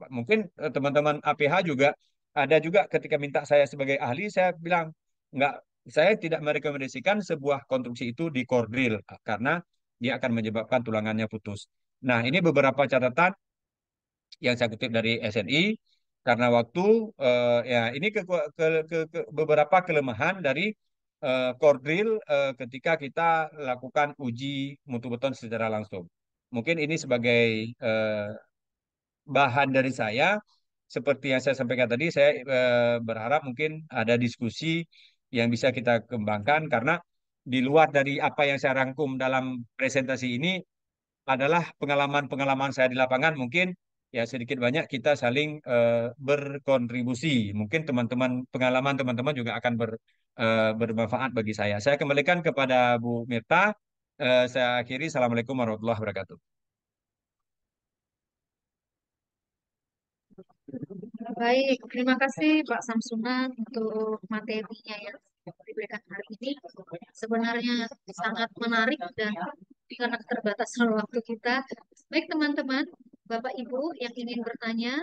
Mungkin teman-teman APH juga ada juga ketika minta saya sebagai ahli, saya bilang enggak, saya tidak merekomendasikan sebuah konstruksi itu dikordil karena dia akan menyebabkan tulangannya putus. Nah, ini beberapa catatan yang saya kutip dari SNI karena waktu ya ini beberapa kelemahan dari kordil ketika kita lakukan uji mutu beton secara langsung. Mungkin ini sebagai eh, bahan dari saya, seperti yang saya sampaikan tadi, saya berharap mungkin ada diskusi yang bisa kita kembangkan karena di luar dari apa yang saya rangkum dalam presentasi ini adalah pengalaman-pengalaman saya di lapangan. Mungkin ya sedikit banyak kita saling berkontribusi. Mungkin pengalaman teman-teman juga akan bermanfaat bagi saya. Saya kembalikan kepada Bu Mirta. Saya akhiri. Assalamualaikum warahmatullahi wabarakatuh. Baik, terima kasih Pak Samsunan untuk materinya yang diberikan hari ini. Sebenarnya sangat menarik dan karena keterbatasan waktu kita. Baik teman-teman, Bapak Ibu yang ingin bertanya,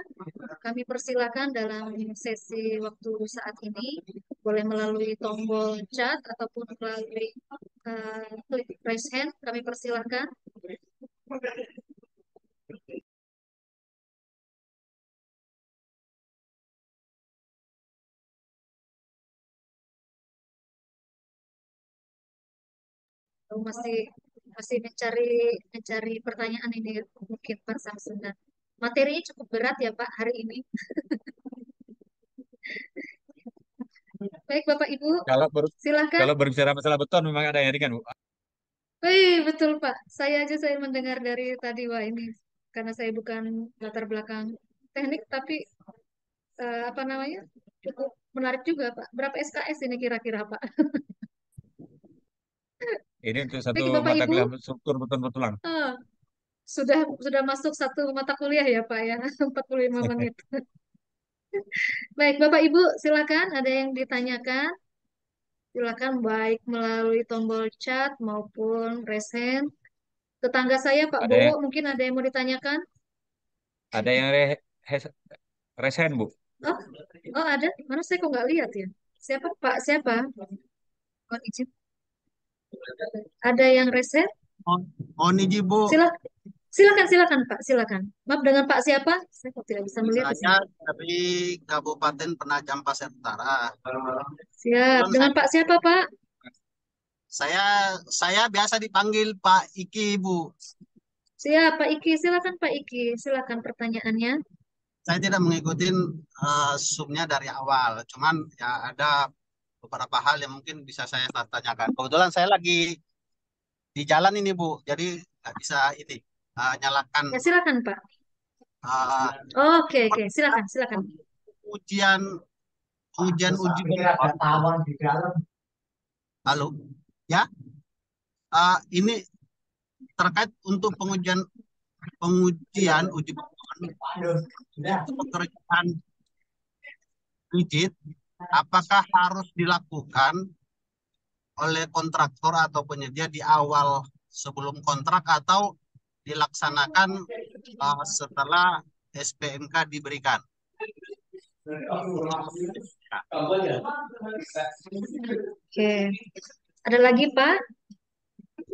kami persilakan dalam sesi waktu saat ini, boleh melalui tombol chat ataupun melalui klik raise hand, kami persilakan. Masih Masih mencari mencari pertanyaan ini mungkin Pak Samsul. Dan materinya cukup berat ya Pak hari ini. Baik Bapak Ibu, Kalau silakan. kalau berbicara masalah beton memang ada yang ringan, Bu. Wih, betul Pak. Saya mendengar dari tadi, wah ini karena saya bukan latar belakang teknik, tapi apa namanya cukup menarik juga Pak. Berapa SKS ini kira-kira Pak? Ini untuk satu Baik Bapak mata Ibu, kuliah struktur beton-betulan. eh, sudah masuk satu mata kuliah ya Pak ya, 45 menit. Baik Bapak Ibu, silakan ada yang ditanyakan. Silakan baik melalui tombol chat maupun raise hand. Tetangga saya Pak Ada Bowo yang mungkin ada yang mau ditanyakan. ada yang resen, Bu. Oh, oh ada. Mana saya kok nggak lihat ya? Siapa Pak? Siapa? Oh, izin. Ada yang reset? Oh, oh ini Ji, Bu, Silakan, silakan, silakan Pak, silakan. Maaf dengan Pak siapa? Saya kok tidak bisa melihat di saya sini. dari Kabupaten Penajam Pasir Utara. Siap. Belum Dengan saya, Pak siapa Pak? saya saya biasa dipanggil Pak Iki, Bu. Siap Pak Iki. Silakan Pak Iki. Silakan pertanyaannya. Saya tidak mengikuti subnya dari awal, cuman ya ada beberapa hal yang mungkin bisa saya tanyakan. Kebetulan saya lagi di jalan ini, Bu, jadi nggak bisa ini nyalakan Ya silakan Pak. uh, Oke, oke. Silakan, silakan. ujian ujian uji halo ya ini terkait untuk pengujian uji untuk pekerjaan rigid, apakah harus dilakukan oleh kontraktor atau penyedia di awal sebelum kontrak atau dilaksanakan setelah SPMK diberikan? Oke. Ada lagi Pak?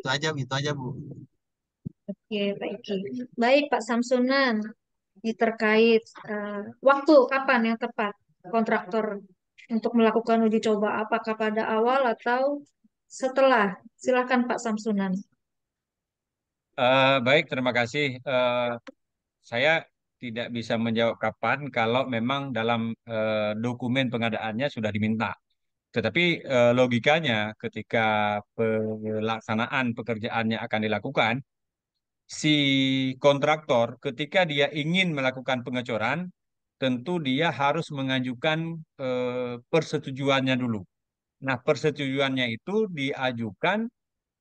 Itu aja Bu. Oke, Pak Iki. Baik Pak Samsunan. Ini terkait waktu kapan yang tepat kontraktor untuk melakukan uji coba, apakah pada awal atau setelah? Silakan Pak Samsunan. Baik, terima kasih. Saya tidak bisa menjawab kapan kalau memang dalam dokumen pengadaannya sudah diminta. Tetapi logikanya ketika pelaksanaan pekerjaannya akan dilakukan, si kontraktor ketika dia ingin melakukan pengecoran, tentu dia harus mengajukan persetujuannya dulu. Nah, persetujuannya itu diajukan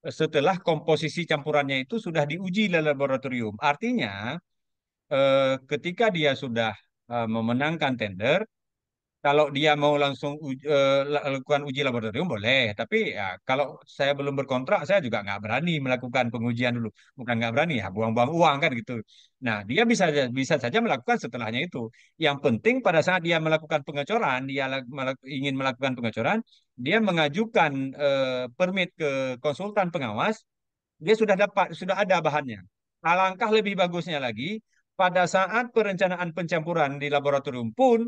setelah komposisi campurannya itu sudah diuji di laboratorium. Artinya, ketika dia sudah memenangkan tender, kalau dia mau langsung lakukan uji laboratorium boleh, tapi ya kalau saya belum berkontrak, saya juga nggak berani melakukan pengujian dulu. Bukan nggak berani ya, buang-buang uang kan gitu. Nah, dia bisa saja melakukan setelahnya itu. Yang penting pada saat dia melakukan pengecoran, dia ingin melakukan pengecoran, dia mengajukan permit ke konsultan pengawas, dia sudah ada bahannya. Alangkah lebih bagusnya lagi, pada saat perencanaan pencampuran di laboratorium pun,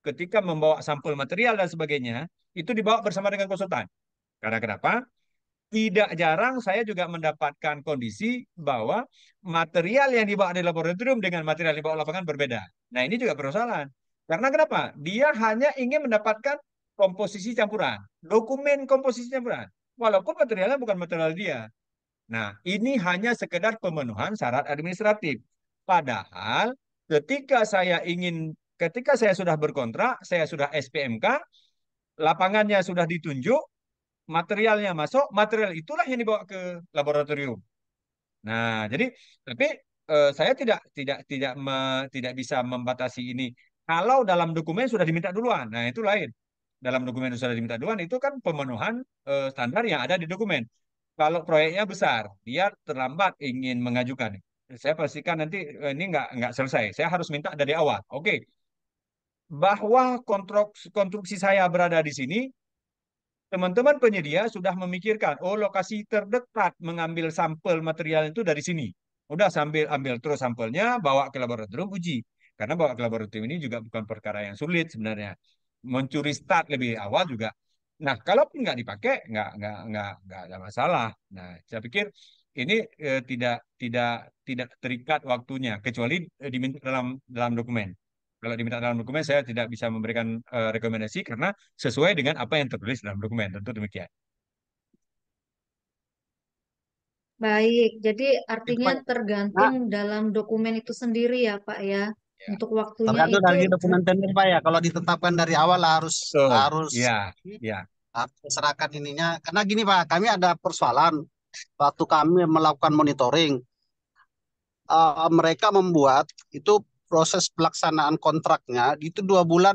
ketika membawa sampel material dan sebagainya, itu dibawa bersama dengan konsultan. Karena kenapa? Tidak jarang saya juga mendapatkan kondisi bahwa material yang dibawa di laboratorium dengan material yang dibawa lapangan berbeda. Nah, ini juga persoalan. Karena kenapa? Dia hanya ingin mendapatkan komposisi campuran, dokumen komposisi campuran. Walaupun materialnya bukan material dia. Nah, ini hanya sekedar pemenuhan syarat administratif. Padahal ketika saya sudah berkontrak, saya sudah SPMK, lapangannya sudah ditunjuk, materialnya masuk, material itulah yang dibawa ke laboratorium. Nah, jadi tapi saya tidak bisa membatasi ini. Kalau dalam dokumen sudah diminta duluan, nah itu lain. Dalam dokumen sudah diminta duluan itu kan pemenuhan standar yang ada di dokumen. Kalau proyeknya besar, dia terlambat ingin mengajukan. Saya pastikan nanti ini nggak selesai. Saya harus minta dari awal. Oke, bahwa konstruksi saya berada di sini, teman-teman penyedia sudah memikirkan, oh lokasi terdekat mengambil sampel material itu dari sini. Udah sambil ambil terus sampelnya, bawa ke laboratorium uji. Karena bawa ke laboratorium ini juga bukan perkara yang sulit sebenarnya. Mencuri start lebih awal juga. Nah, kalaupun nggak dipakai, nggak ada masalah. Nah, saya pikir ini tidak tidak tidak terikat waktunya kecuali diminta dalam dokumen. Kalau diminta dalam dokumen saya tidak bisa memberikan rekomendasi karena sesuai dengan apa yang tertulis dalam dokumen. Tentu demikian. Baik, jadi Itu artinya Pak. Nah, tergantung dalam dokumen itu sendiri ya Pak ya. Ya, Untuk waktunya tergantung itu dari dokumen tender Pak ya. Kalau ditetapkan dari awal harus betul. harus Ya, ya. harus diserahkan ininya. Karena gini Pak, kami ada persoalan waktu kami melakukan monitoring. Mereka membuat itu proses pelaksanaan kontraknya itu 2 bulan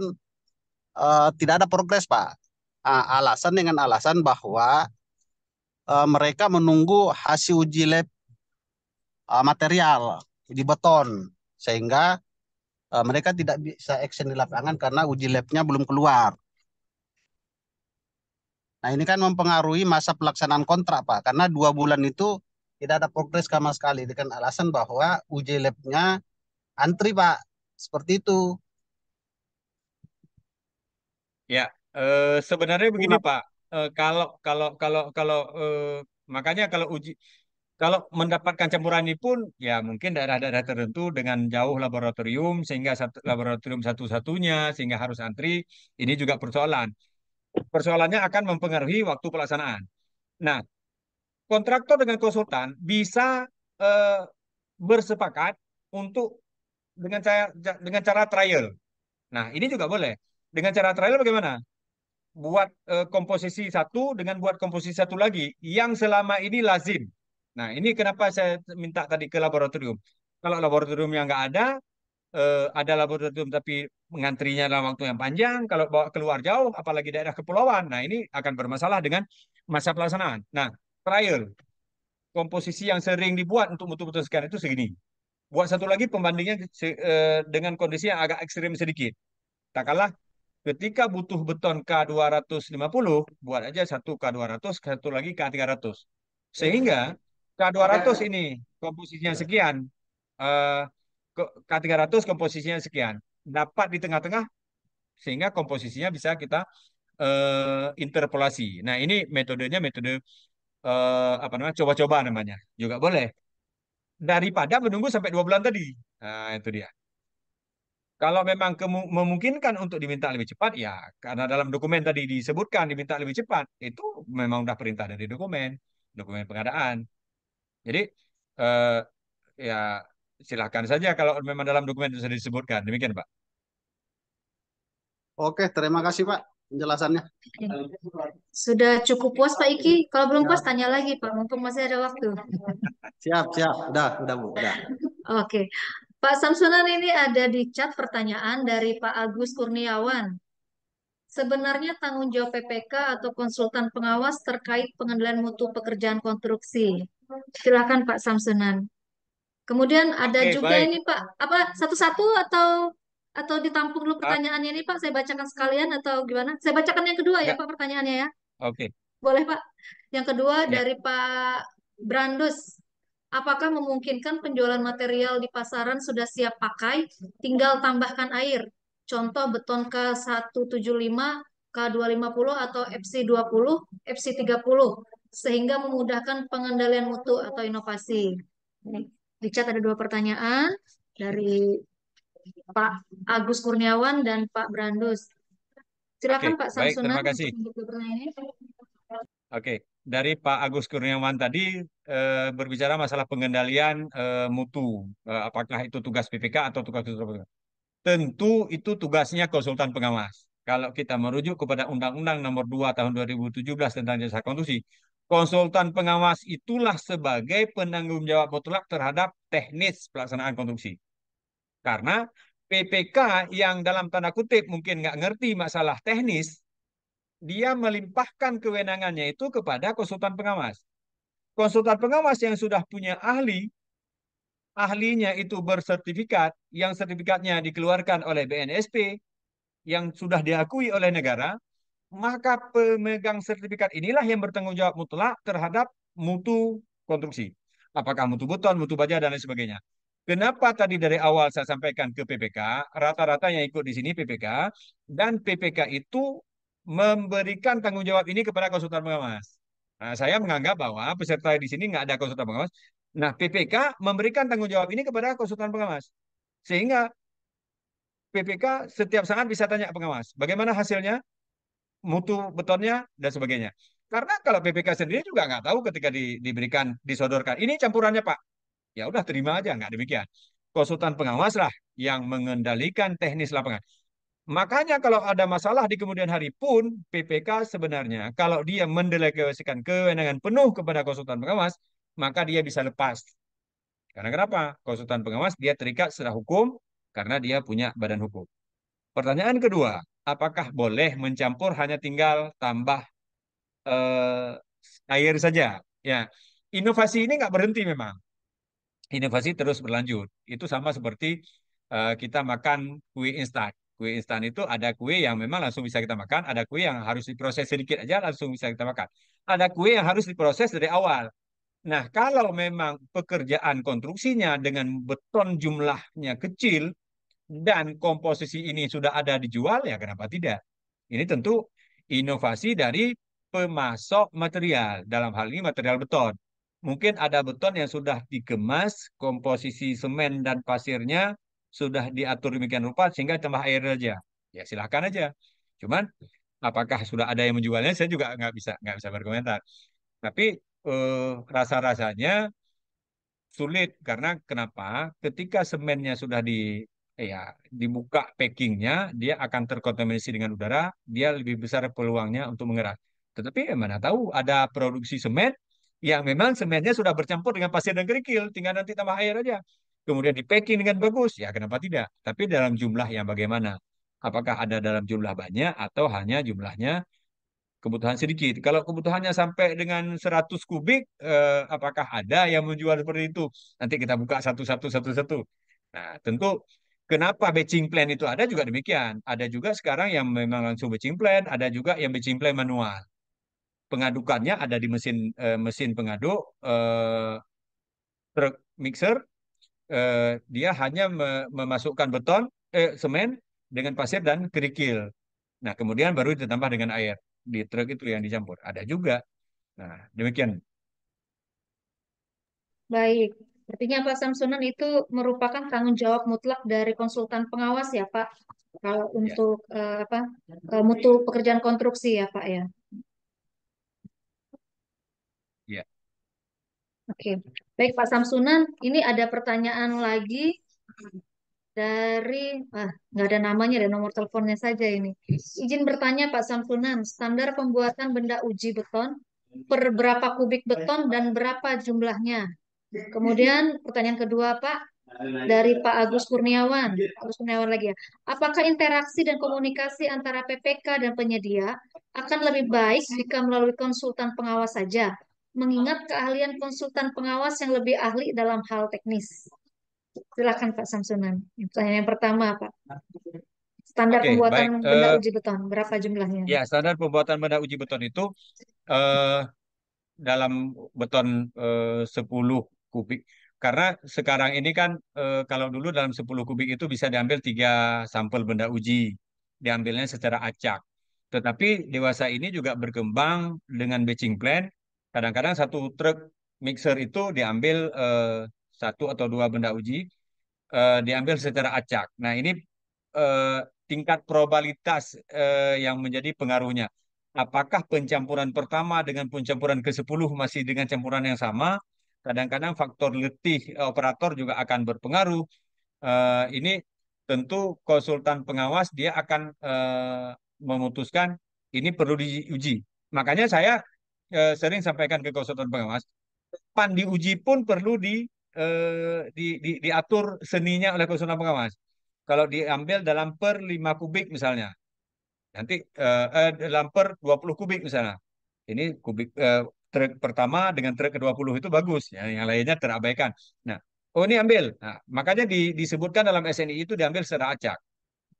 tidak ada progres Pak. Alasan dengan alasan bahwa mereka menunggu hasil uji lab material, uji beton, sehingga mereka tidak bisa action di lapangan karena uji labnya belum keluar. Nah ini kan mempengaruhi masa pelaksanaan kontrak Pak, karena 2 bulan itu tidak ada progres sama sekali dengan alasan bahwa uji labnya antri Pak, seperti itu. Ya, sebenarnya begini Kenapa? Pak. Kalau makanya kalau mendapatkan campuran ini pun ya mungkin daerah-daerah tertentu dengan jauh laboratorium sehingga satu laboratorium satu-satunya sehingga harus antri. Ini juga persoalan. Persoalannya akan mempengaruhi waktu pelaksanaan. Nah, kontraktor dengan konsultan bisa eh, bersepakat untuk dengan cara trial. Nah, ini juga boleh. Dengan cara trial bagaimana? Buat komposisi satu dengan buat komposisi satu lagi yang selama ini lazim. Nah, ini kenapa saya minta tadi ke laboratorium. Kalau laboratorium yang nggak ada laboratorium tapi mengantrinya dalam waktu yang panjang, kalau bawa keluar jauh, apalagi daerah kepulauan, nah ini akan bermasalah dengan masa pelaksanaan. Nah, trial, komposisi yang sering dibuat untuk mutu-mutuskan itu segini. Buat satu lagi pembandingnya dengan kondisi yang agak ekstrim sedikit. Tak kalah ketika butuh beton K250, buat aja satu K200, satu lagi K300. Sehingga K200 ini komposisinya sekian, eh, K300 komposisinya sekian. Dapat di tengah-tengah sehingga komposisinya bisa kita interpolasi. Nah, ini metodenya metode apa namanya? Coba-coba namanya. Juga boleh. Daripada menunggu sampai 2 bulan tadi. Nah, itu dia. Kalau memang memungkinkan untuk diminta lebih cepat, ya karena dalam dokumen tadi disebutkan diminta lebih cepat, itu memang udah perintah dari dokumen pengadaan. Jadi eh, ya silahkan saja kalau memang dalam dokumen itu sudah disebutkan. Demikian, Pak. Oke, terima kasih Pak penjelasannya. sudah cukup puas Pak Iki. Kalau belum puas tanya lagi Pak, mumpung masih ada waktu. Siap, siap. Udah Bu, udah. Oke, Pak Samsunan ini ada di chat pertanyaan dari Pak Agus Kurniawan. Sebenarnya tanggung jawab PPK atau konsultan pengawas terkait pengendalian mutu pekerjaan konstruksi. Silakan Pak Samsunan. Kemudian ada Oke, juga baik. ini Pak, apa satu-satu atau ditampung dulu Ah, pertanyaannya ini Pak, saya bacakan sekalian atau gimana? Saya bacakan yang kedua ya enggak. Pak pertanyaannya ya. Oke. Boleh Pak. Yang kedua Ya. dari Pak Brandus. Apakah memungkinkan penjualan material di pasaran sudah siap pakai, tinggal tambahkan air? Contoh beton K175, K250 atau FC20, FC30 sehingga memudahkan pengendalian mutu atau inovasi. Ini di chat ada dua pertanyaan dari Pak Agus Kurniawan dan Pak Brandus. Oke, Silakan Pak baik. Samsunan Terima kasih. untuk menjawab pertanyaan ini. Oke, dari Pak Agus Kurniawan tadi berbicara masalah pengendalian mutu. Apakah itu tugas PPK atau tugas tentu itu tugasnya konsultan pengawas. Kalau kita merujuk kepada Undang-Undang Nomor 2 Tahun 2017 tentang jasa konstruksi, konsultan pengawas itulah sebagai penanggung jawab mutlak terhadap teknis pelaksanaan konstruksi. Karena PPK yang dalam tanda kutip mungkin nggak ngerti masalah teknis, dia melimpahkan kewenangannya itu kepada konsultan pengawas. Konsultan pengawas yang sudah punya ahlinya itu bersertifikat, yang sertifikatnya dikeluarkan oleh BNSP, yang sudah diakui oleh negara, maka pemegang sertifikat inilah yang bertanggung jawab mutlak terhadap mutu konstruksi. Apakah mutu beton, mutu baja, dan lain sebagainya. Kenapa tadi dari awal saya sampaikan ke PPK, rata-rata yang ikut di sini PPK, dan PPK itu memberikan tanggung jawab ini kepada konsultan pengawas. Nah, saya menganggap bahwa peserta di sini nggak ada konsultan pengawas. Nah, PPK memberikan tanggung jawab ini kepada konsultan pengawas. Sehingga PPK setiap saat bisa tanya pengawas, bagaimana hasilnya, mutu betonnya, dan sebagainya. Karena kalau PPK sendiri juga nggak tahu ketika diberikan, disodorkan, ini campurannya Pak. Ya udah terima aja, nggak demikian. Konsultan pengawas lah yang mengendalikan teknis lapangan. Makanya kalau ada masalah di kemudian hari pun, PPK sebenarnya kalau dia mendelegasikan kewenangan penuh kepada konsultan pengawas, maka dia bisa lepas. Karena kenapa? Konsultan pengawas dia terikat secara hukum karena dia punya badan hukum. Pertanyaan kedua, apakah boleh mencampur hanya tinggal tambah eh, air saja? Ya, inovasi ini nggak berhenti memang. Inovasi terus berlanjut. Itu sama seperti kita makan kue instan. Kue instan itu ada kue yang memang langsung bisa kita makan, ada kue yang harus diproses sedikit aja langsung bisa kita makan. Ada kue yang harus diproses dari awal. Nah, kalau memang pekerjaan konstruksinya dengan beton jumlahnya kecil dan komposisi ini sudah ada dijual, ya kenapa tidak? Ini tentu inovasi dari pemasok material, dalam hal ini material beton. Mungkin ada beton yang sudah dikemas, komposisi semen dan pasirnya sudah diatur demikian rupa sehingga tambah air saja. Ya silakan aja. Cuman apakah sudah ada yang menjualnya? Saya juga nggak bisa berkomentar. Tapi rasa-rasanya sulit karena kenapa? Ketika semennya sudah ya dibuka packingnya, dia akan terkontaminasi dengan udara, dia lebih besar peluangnya untuk mengeras. Tetapi mana tahu ada produksi semen yang memang semennya sudah bercampur dengan pasir dan kerikil, tinggal nanti tambah air aja. Kemudian di packing dengan bagus, ya kenapa tidak? Tapi dalam jumlah yang bagaimana? Apakah ada dalam jumlah banyak atau hanya jumlahnya kebutuhan sedikit. Kalau kebutuhannya sampai dengan 100 kubik, apakah ada yang menjual seperti itu? Nanti kita buka satu-satu. Nah, tentu kenapa batching plan itu ada juga demikian. Ada juga sekarang yang memang langsung batching plan, ada juga yang batching plan manual. Pengadukannya ada di mesin pengaduk, truk mixer, dia hanya memasukkan beton, semen dengan pasir dan kerikil. Nah, kemudian baru ditambah dengan air di truk itu yang dicampur. Ada juga. Nah, demikian. Baik, artinya Pak Samsunan itu merupakan tanggung jawab mutlak dari konsultan pengawas ya Pak, kalau Ya, untuk mutu pekerjaan konstruksi ya Pak ya. ya. Oke, baik Pak Samsunan, ini ada pertanyaan lagi dari, nggak ada namanya, ada nomor teleponnya saja ini. Izin bertanya Pak Samsunan, standar pembuatan benda uji beton per berapa kubik beton dan berapa jumlahnya? Kemudian pertanyaan kedua Pak, dari Pak Agus Kurniawan. Agus Kurniawan lagi ya. Apakah interaksi dan komunikasi antara PPK dan penyedia akan lebih baik jika melalui konsultan pengawas saja, mengingat keahlian konsultan pengawas yang lebih ahli dalam hal teknis? Silakan Pak Samsunan. Pertanyaan yang pertama, Pak. Standar Oke, pembuatan baik. benda uji beton, berapa jumlahnya? Ya, standar pembuatan benda uji beton itu eh, dalam beton 10 kubik. Karena sekarang ini kan kalau dulu dalam 10 kubik itu bisa diambil 3 sampel benda uji. Diambilnya secara acak. Tetapi dewasa ini juga berkembang dengan batching plan. Kadang-kadang satu truk mixer itu diambil satu atau dua benda uji, diambil secara acak. Nah, ini eh, tingkat probabilitas yang menjadi pengaruhnya. Apakah pencampuran pertama dengan pencampuran ke-10 masih dengan campuran yang sama? Kadang-kadang faktor letih operator juga akan berpengaruh. Ini tentu konsultan pengawas dia akan memutuskan ini perlu diuji. Makanya saya sering sampaikan ke konsultan pengawas, pan diuji pun perlu diatur seninya oleh konsultan pengawas. Kalau diambil dalam per 5 kubik misalnya, nanti dalam per 20 kubik misalnya. Ini kubik truk pertama dengan truk ke-20 itu bagus, ya, yang lainnya terabaikan. Nah, oh ini ambil. Nah, makanya disebutkan dalam SNI itu diambil secara acak.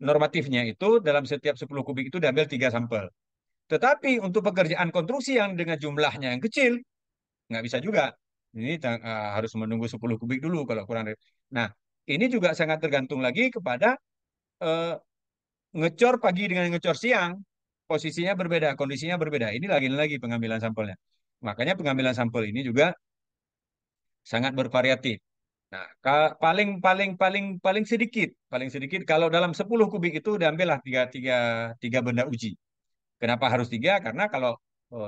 Normatifnya itu dalam setiap 10 kubik itu diambil 3 sampel. Tetapi untuk pekerjaan konstruksi yang dengan jumlahnya yang kecil, nggak bisa juga. Ini harus menunggu 10 kubik dulu kalau kurang dari. Nah, ini juga sangat tergantung lagi kepada eh, ngecor pagi dengan ngecor siang. Posisinya berbeda, kondisinya berbeda. Ini lagi-lagi pengambilan sampelnya. Makanya pengambilan sampel ini juga sangat bervariatif. Nah, paling paling paling paling sedikit kalau dalam 10 kubik itu diambillah tiga, tiga, tiga benda uji. Kenapa harus tiga? Karena kalau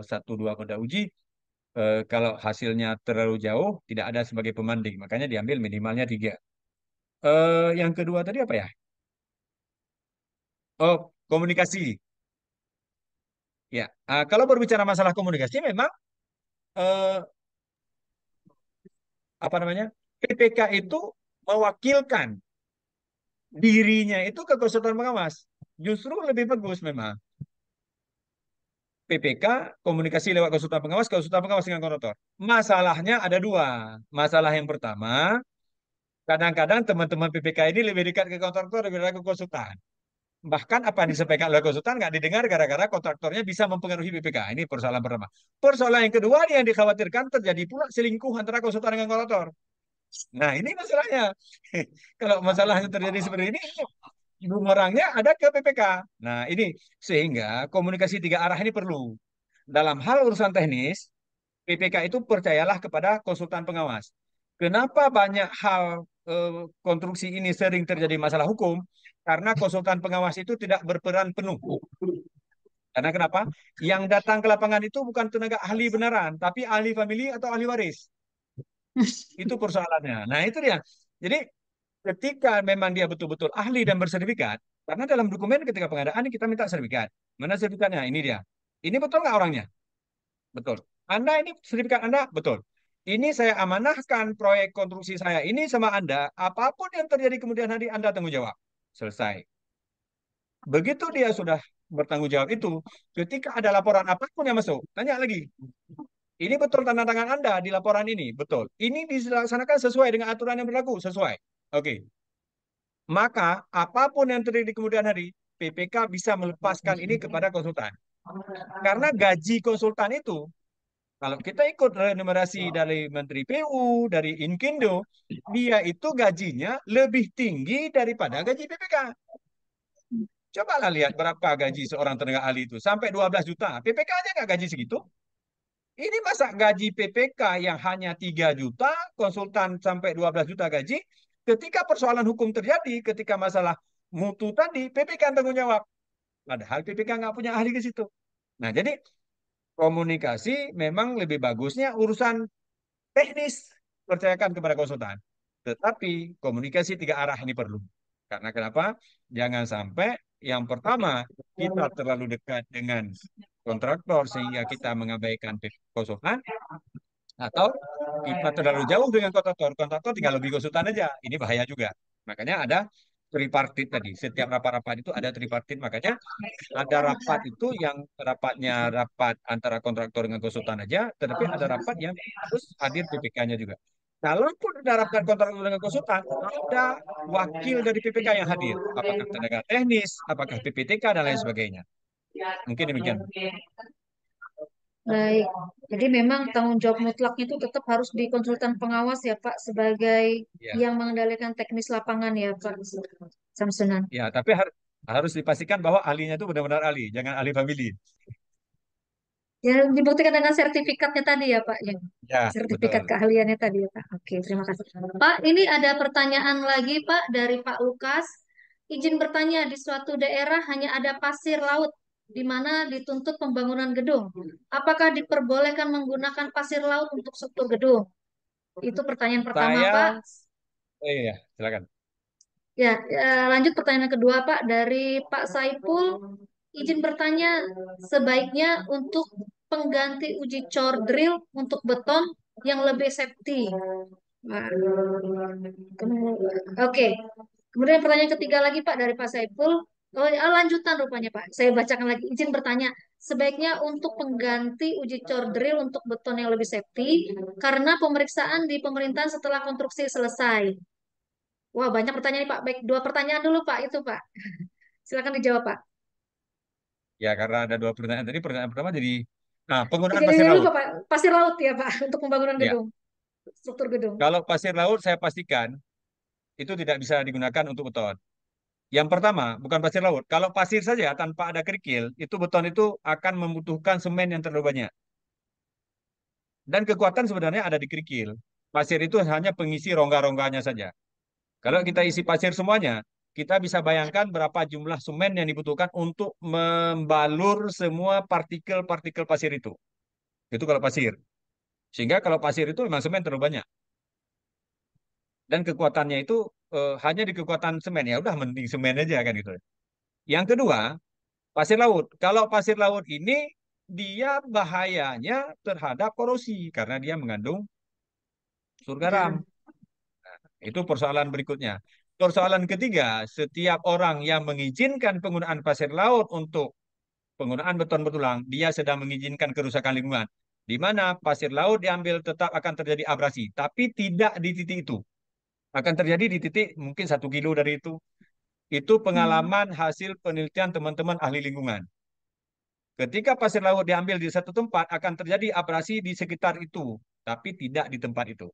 satu dua benda uji, kalau hasilnya terlalu jauh tidak ada sebagai pembanding. Makanya diambil minimalnya tiga. Yang kedua tadi apa ya? Oh, komunikasi. Ya, kalau berbicara masalah komunikasi, memang eh, apa namanya? PPK itu mewakilkan dirinya itu ke konsultan pengawas. Justru lebih bagus memang. PPK komunikasi lewat konsultan pengawas dengan kontraktor. Masalahnya ada dua. Masalah yang pertama, kadang-kadang teman-teman PPK ini lebih dekat ke kontraktor daripada ke konsultan. Bahkan apa yang disampaikan oleh konsultan nggak didengar gara-gara kontraktornya bisa mempengaruhi PPK. Ini persoalan pertama. Persoalan yang kedua yang dikhawatirkan terjadi pula selingkuh antara konsultan dengan kontraktor. Nah, ini masalahnya. Kalau masalahnya terjadi seperti ini, bumerangnya ada ke PPK. Nah, ini sehingga komunikasi tiga arah ini perlu. Dalam hal urusan teknis, PPK itu percayalah kepada konsultan pengawas. Kenapa banyak hal konstruksi ini sering terjadi masalah hukum? Karena konsultan pengawas itu tidak berperan penuh. Karena kenapa? Yang datang ke lapangan itu bukan tenaga ahli beneran, tapi ahli famili atau ahli waris. Itu persoalannya. Nah, itu dia. Jadi, ketika memang dia betul-betul ahli dan bersertifikat, karena dalam dokumen ketika pengadaan kita minta sertifikat. Mana sertifikatnya? Ini dia. Ini betul nggak orangnya? Betul. Anda ini sertifikat Anda? Betul. Ini saya amanahkan proyek konstruksi saya ini sama Anda. Apapun yang terjadi kemudian hari Anda tanggung jawab. Selesai. Begitu dia sudah bertanggung jawab itu, ketika ada laporan apapun yang masuk, tanya lagi. Ini betul tanda tangan Anda di laporan ini? Betul. Ini dilaksanakan sesuai dengan aturan yang berlaku? Sesuai. Oke. Maka apapun yang terjadi di kemudian hari, PPK bisa melepaskan ini kepada konsultan. Karena gaji konsultan itu, kalau kita ikut remunerasi dari Menteri PU, dari Inkindo, dia itu gajinya lebih tinggi daripada gaji PPK. Cobalah lihat berapa gaji seorang tenaga ahli itu. Sampai 12 juta. PPK aja nggak gaji segitu. Ini masa gaji PPK yang hanya 3 juta, konsultan sampai 12 juta gaji. Ketika persoalan hukum terjadi, ketika masalah mutu tadi, PPK yang tanggung jawab. Padahal PPK nggak punya ahli ke situ. Nah, jadi komunikasi memang lebih bagusnya urusan teknis percayakan kepada konsultan. Tetapi komunikasi tiga arah ini perlu. Karena kenapa? Jangan sampai yang pertama kita terlalu dekat dengan kontraktor sehingga kita mengabaikan konsultan, atau kita terlalu jauh dengan kontraktor. Kontraktor tinggal lebih konsultan aja. Ini bahaya juga. Makanya ada tripartit tadi. Setiap rapat-rapat itu ada tripartit. Makanya ada rapat itu yang rapatnya rapat antara kontraktor dengan konsultan aja, tetapi ada rapat yang harus hadir PPK-nya juga. Kalaupun ada rapat kontraktor dengan konsultan, ada wakil dari PPK yang hadir. Apakah tenaga teknis, apakah PPTK, dan lain sebagainya. Mungkin demikian. Baik. Jadi memang tanggung jawab mutlaknya itu tetap harus di konsultan pengawas ya Pak sebagai Ya, yang mengendalikan teknis lapangan ya Pak Samsunan. ya, tapi harus dipastikan bahwa ahlinya itu benar-benar ahli, jangan ahli famili. Ya dibuktikan dengan sertifikatnya tadi ya Pak ya. Ya, Sertifikat betul. keahliannya tadi ya Pak. Oke, terima kasih. Pak, ini ada pertanyaan lagi Pak dari Pak Lukas. Izin bertanya, di suatu daerah hanya ada pasir laut di mana dituntut pembangunan gedung. Apakah diperbolehkan menggunakan pasir laut untuk struktur gedung? Itu pertanyaan pertama, Pak. Saya, iya, silakan. Ya, lanjut pertanyaan kedua, Pak, dari Pak Saipul. Izin bertanya, sebaiknya untuk pengganti uji cor drill untuk beton yang lebih safety. Nah, oke. Kemudian pertanyaan ketiga lagi, Pak, dari Pak Saipul. Oh, lanjutan rupanya, Pak. Saya bacakan lagi. Izin bertanya, sebaiknya untuk pengganti uji cor drill untuk beton yang lebih safety karena pemeriksaan di pemerintahan setelah konstruksi selesai. Wah, banyak pertanyaan nih, Pak. Baik, dua pertanyaan dulu, Pak. Itu, Pak. Silakan dijawab, Pak. Ya, karena ada dua pertanyaan tadi. Pertanyaan pertama jadi, nah, penggunaan Jadi pasir ini dulu, laut. Pak. Pasir laut ya, Pak, untuk pembangunan Ya, gedung, struktur gedung. kalau pasir laut saya pastikan itu tidak bisa digunakan untuk beton. Yang pertama, bukan pasir laut. Kalau pasir saja tanpa ada kerikil, itu beton itu akan membutuhkan semen yang terlalu banyak. Dan kekuatan sebenarnya ada di kerikil. Pasir itu hanya pengisi rongga-rongganya saja. Kalau kita isi pasir semuanya, kita bisa bayangkan berapa jumlah semen yang dibutuhkan untuk membalur semua partikel-partikel pasir itu. Itu kalau pasir. Sehingga kalau pasir itu memang semen terlalu banyak. Dan kekuatannya itu hanya di kekuatan semen. Ya udah mending semen aja kan gitu. Yang kedua, pasir laut. Kalau pasir laut ini dia bahayanya terhadap korosi karena dia mengandung unsur garam. Garam. Itu persoalan berikutnya. Persoalan ketiga, setiap orang yang mengizinkan penggunaan pasir laut untuk penggunaan beton bertulang, dia sedang mengizinkan kerusakan lingkungan. Di mana pasir laut diambil tetap akan terjadi abrasi, tapi tidak di titik itu. Akan terjadi di titik mungkin 1 kilo dari itu. Itu Hmm. pengalaman hasil penelitian teman-teman ahli lingkungan. Ketika pasir laut diambil di satu tempat, akan terjadi abrasi di sekitar itu, tapi tidak di tempat itu.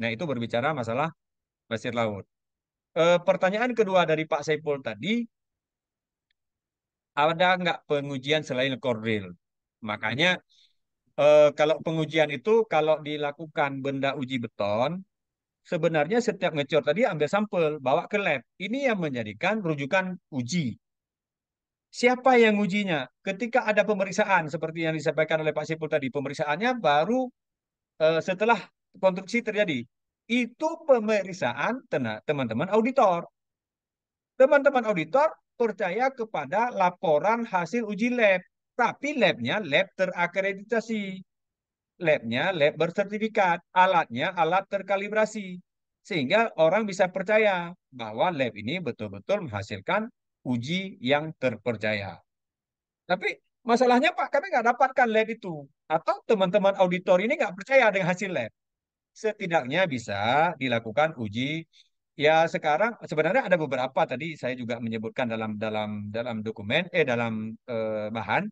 Nah, itu berbicara masalah pasir laut. Pertanyaan kedua dari Pak Saiful tadi, ada nggak pengujian selain core drill? Makanya kalau pengujian itu kalau dilakukan benda uji beton, sebenarnya setiap ngecor tadi ambil sampel, bawa ke lab. Ini yang menjadikan rujukan uji. Siapa yang ujinya? Ketika ada pemeriksaan seperti yang disampaikan oleh Pak Saiful tadi, pemeriksaannya baru setelah konstruksi terjadi. Itu pemeriksaan teman-teman auditor. Teman-teman auditor percaya kepada laporan hasil uji lab, tapi labnya lab terakreditasi, labnya lab bersertifikat, alatnya alat terkalibrasi, sehingga orang bisa percaya bahwa lab ini betul-betul menghasilkan uji yang terpercaya. Tapi masalahnya Pak, kami nggak dapatkan lab itu, atau teman-teman auditor ini nggak percaya dengan hasil lab. Setidaknya bisa dilakukan uji. Ya sekarang sebenarnya ada beberapa tadi saya juga menyebutkan dalam dalam dalam dokumen dalam bahan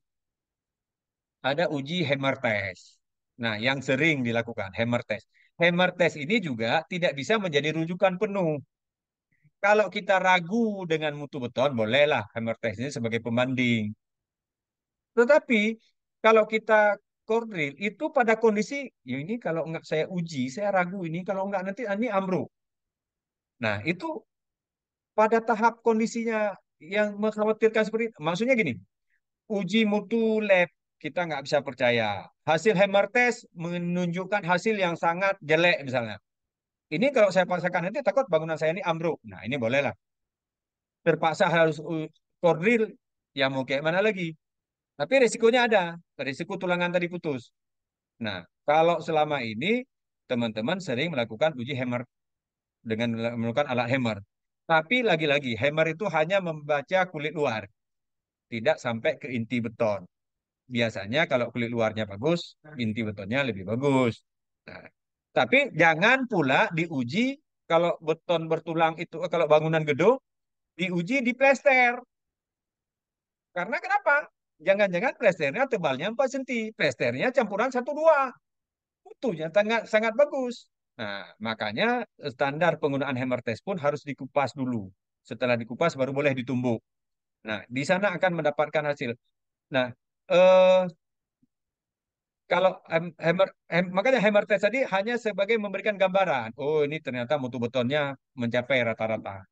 ada uji hammer test. Nah, yang sering dilakukan hammer test. Hammer test ini juga tidak bisa menjadi rujukan penuh. Kalau kita ragu dengan mutu beton, bolehlah hammer test ini sebagai pembanding. Tetapi kalau kita core drill itu pada kondisi ya ini kalau nggak saya uji, saya ragu ini kalau nggak nanti ini ambruk. Nah, itu pada tahap kondisinya yang mengkhawatirkan seperti itu. Maksudnya gini, uji mutu lab kita nggak bisa percaya. Hasil hammer test menunjukkan hasil yang sangat jelek misalnya. Ini kalau saya paksakan nanti takut bangunan saya ini ambruk. Nah, ini bolehlah. Terpaksa harus kordil, ya mau kayak mana lagi. Tapi risikonya ada. Risiko tulangan tadi putus. Nah, kalau selama ini teman-teman sering melakukan uji hammer dengan melakukan alat hammer. Tapi lagi-lagi, hammer itu hanya membaca kulit luar, tidak sampai ke inti beton. Biasanya kalau kulit luarnya bagus, inti betonnya lebih bagus. Nah, tapi jangan pula diuji kalau beton bertulang itu, kalau bangunan gedung, diuji di plester. Karena kenapa? Jangan-jangan plesternya tebalnya 4 cm, plesternya campuran 1-2. Mutunya sangat sangat bagus. Nah, makanya standar penggunaan hammer test pun harus dikupas dulu. Setelah dikupas baru boleh ditumbuk. Nah, di sana akan mendapatkan hasil. Nah, eh, kalau makanya hammer test tadi hanya sebagai memberikan gambaran. Oh, ini ternyata mutu betonnya mencapai rata-rata.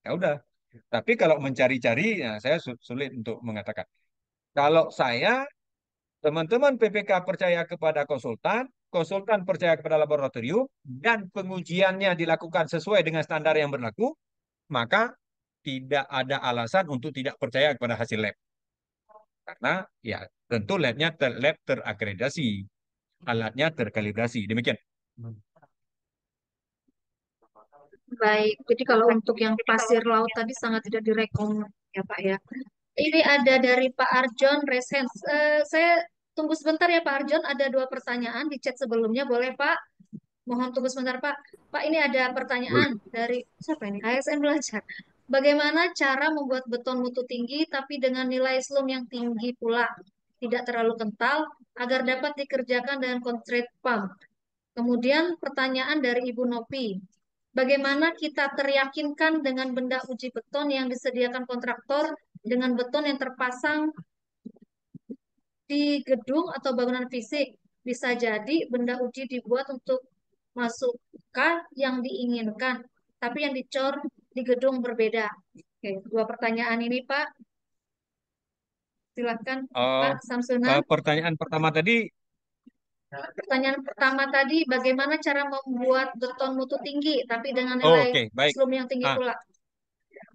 Ya udah. Tapi kalau mencari-cari, ya saya sulit untuk mengatakan. Kalau saya, teman-teman PPK percaya kepada konsultan, konsultan percaya kepada laboratorium, dan pengujiannya dilakukan sesuai dengan standar yang berlaku, maka tidak ada alasan untuk tidak percaya kepada hasil lab. Karena ya tentu labnya lab terakreditasi, alatnya terkalibrasi. Demikian. Baik, jadi kalau untuk yang pasir laut tadi sangat tidak direkomend ya Pak ya. Ini ada dari Pak Arjon Resens. Saya tunggu sebentar ya Pak Arjon, ada 2 pertanyaan di chat sebelumnya, boleh Pak? Mohon tunggu sebentar Pak. Pak, ini ada Boleh. pertanyaan dari siapa ini? ASN Belajar. Bagaimana cara membuat beton mutu tinggi tapi dengan nilai slum yang tinggi pula, tidak terlalu kental, agar dapat dikerjakan dengan concrete pump? Kemudian pertanyaan dari Ibu Nopi. Bagaimana kita teryakinkan dengan benda uji beton yang disediakan kontraktor dengan beton yang terpasang di gedung atau bangunan fisik? bisa jadi benda uji dibuat untuk masuk K yang diinginkan, tapi yang dicor di gedung berbeda. Oke, dua pertanyaan ini Pak. Silakan Oh, Pak Samsunan. pertanyaan pertama tadi, Pertanyaan pertama tadi, bagaimana cara membuat beton mutu tinggi, tapi dengan oh, nilai oke, baik. slum yang tinggi Ah, pula?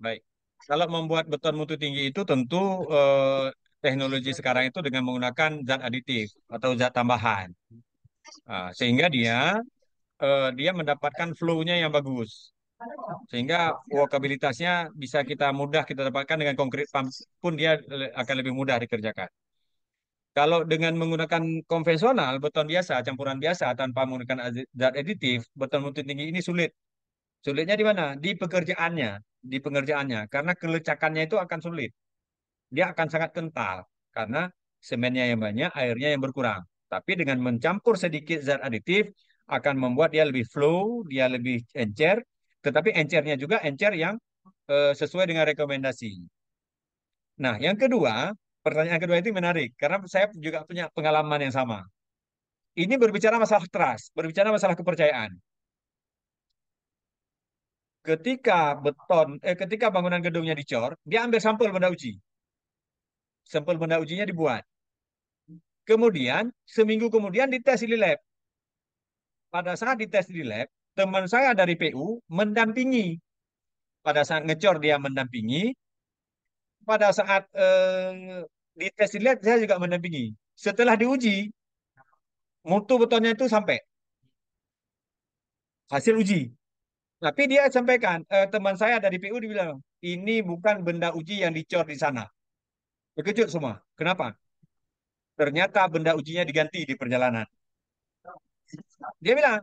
baik. Kalau membuat beton mutu tinggi itu tentu eh, teknologi sekarang itu dengan menggunakan zat aditif atau zat tambahan. Sehingga dia mendapatkan flow-nya yang bagus. Sehingga workabilitasnya bisa kita mudah kita dapatkan dengan konkret pump pun dia akan lebih mudah dikerjakan. Kalau dengan menggunakan konvensional, beton biasa, campuran biasa tanpa menggunakan zat aditif, beton mutu tinggi ini sulit. Sulitnya di mana? Di pekerjaannya, di pengerjaannya. Karena kelecekannya itu akan sulit. Dia akan sangat kental karena semennya yang banyak, airnya yang berkurang. Tapi dengan mencampur sedikit zat aditif akan membuat dia lebih flow, dia lebih encer, tetapi encernya juga encer yang sesuai dengan rekomendasi. Nah, yang kedua, pertanyaan kedua itu menarik karena saya juga punya pengalaman yang sama. Ini berbicara masalah trust, berbicara masalah kepercayaan. Ketika bangunan gedungnya dicor, dia ambil sampel benda uji. Sampel benda ujinya dibuat. Kemudian, seminggu kemudian dites di lab. Pada saat dites di lab, teman saya dari PU mendampingi. Pada saat ngecor dia mendampingi. Pada saat dites di lab, saya juga mendampingi. Setelah diuji, mutu betonnya itu sampai hasil uji. Tapi dia sampaikan, teman saya dari PU dibilang, ini bukan benda uji yang dicor di sana. Terkejut semua. Kenapa? Ternyata benda ujinya diganti di perjalanan. Dia bilang,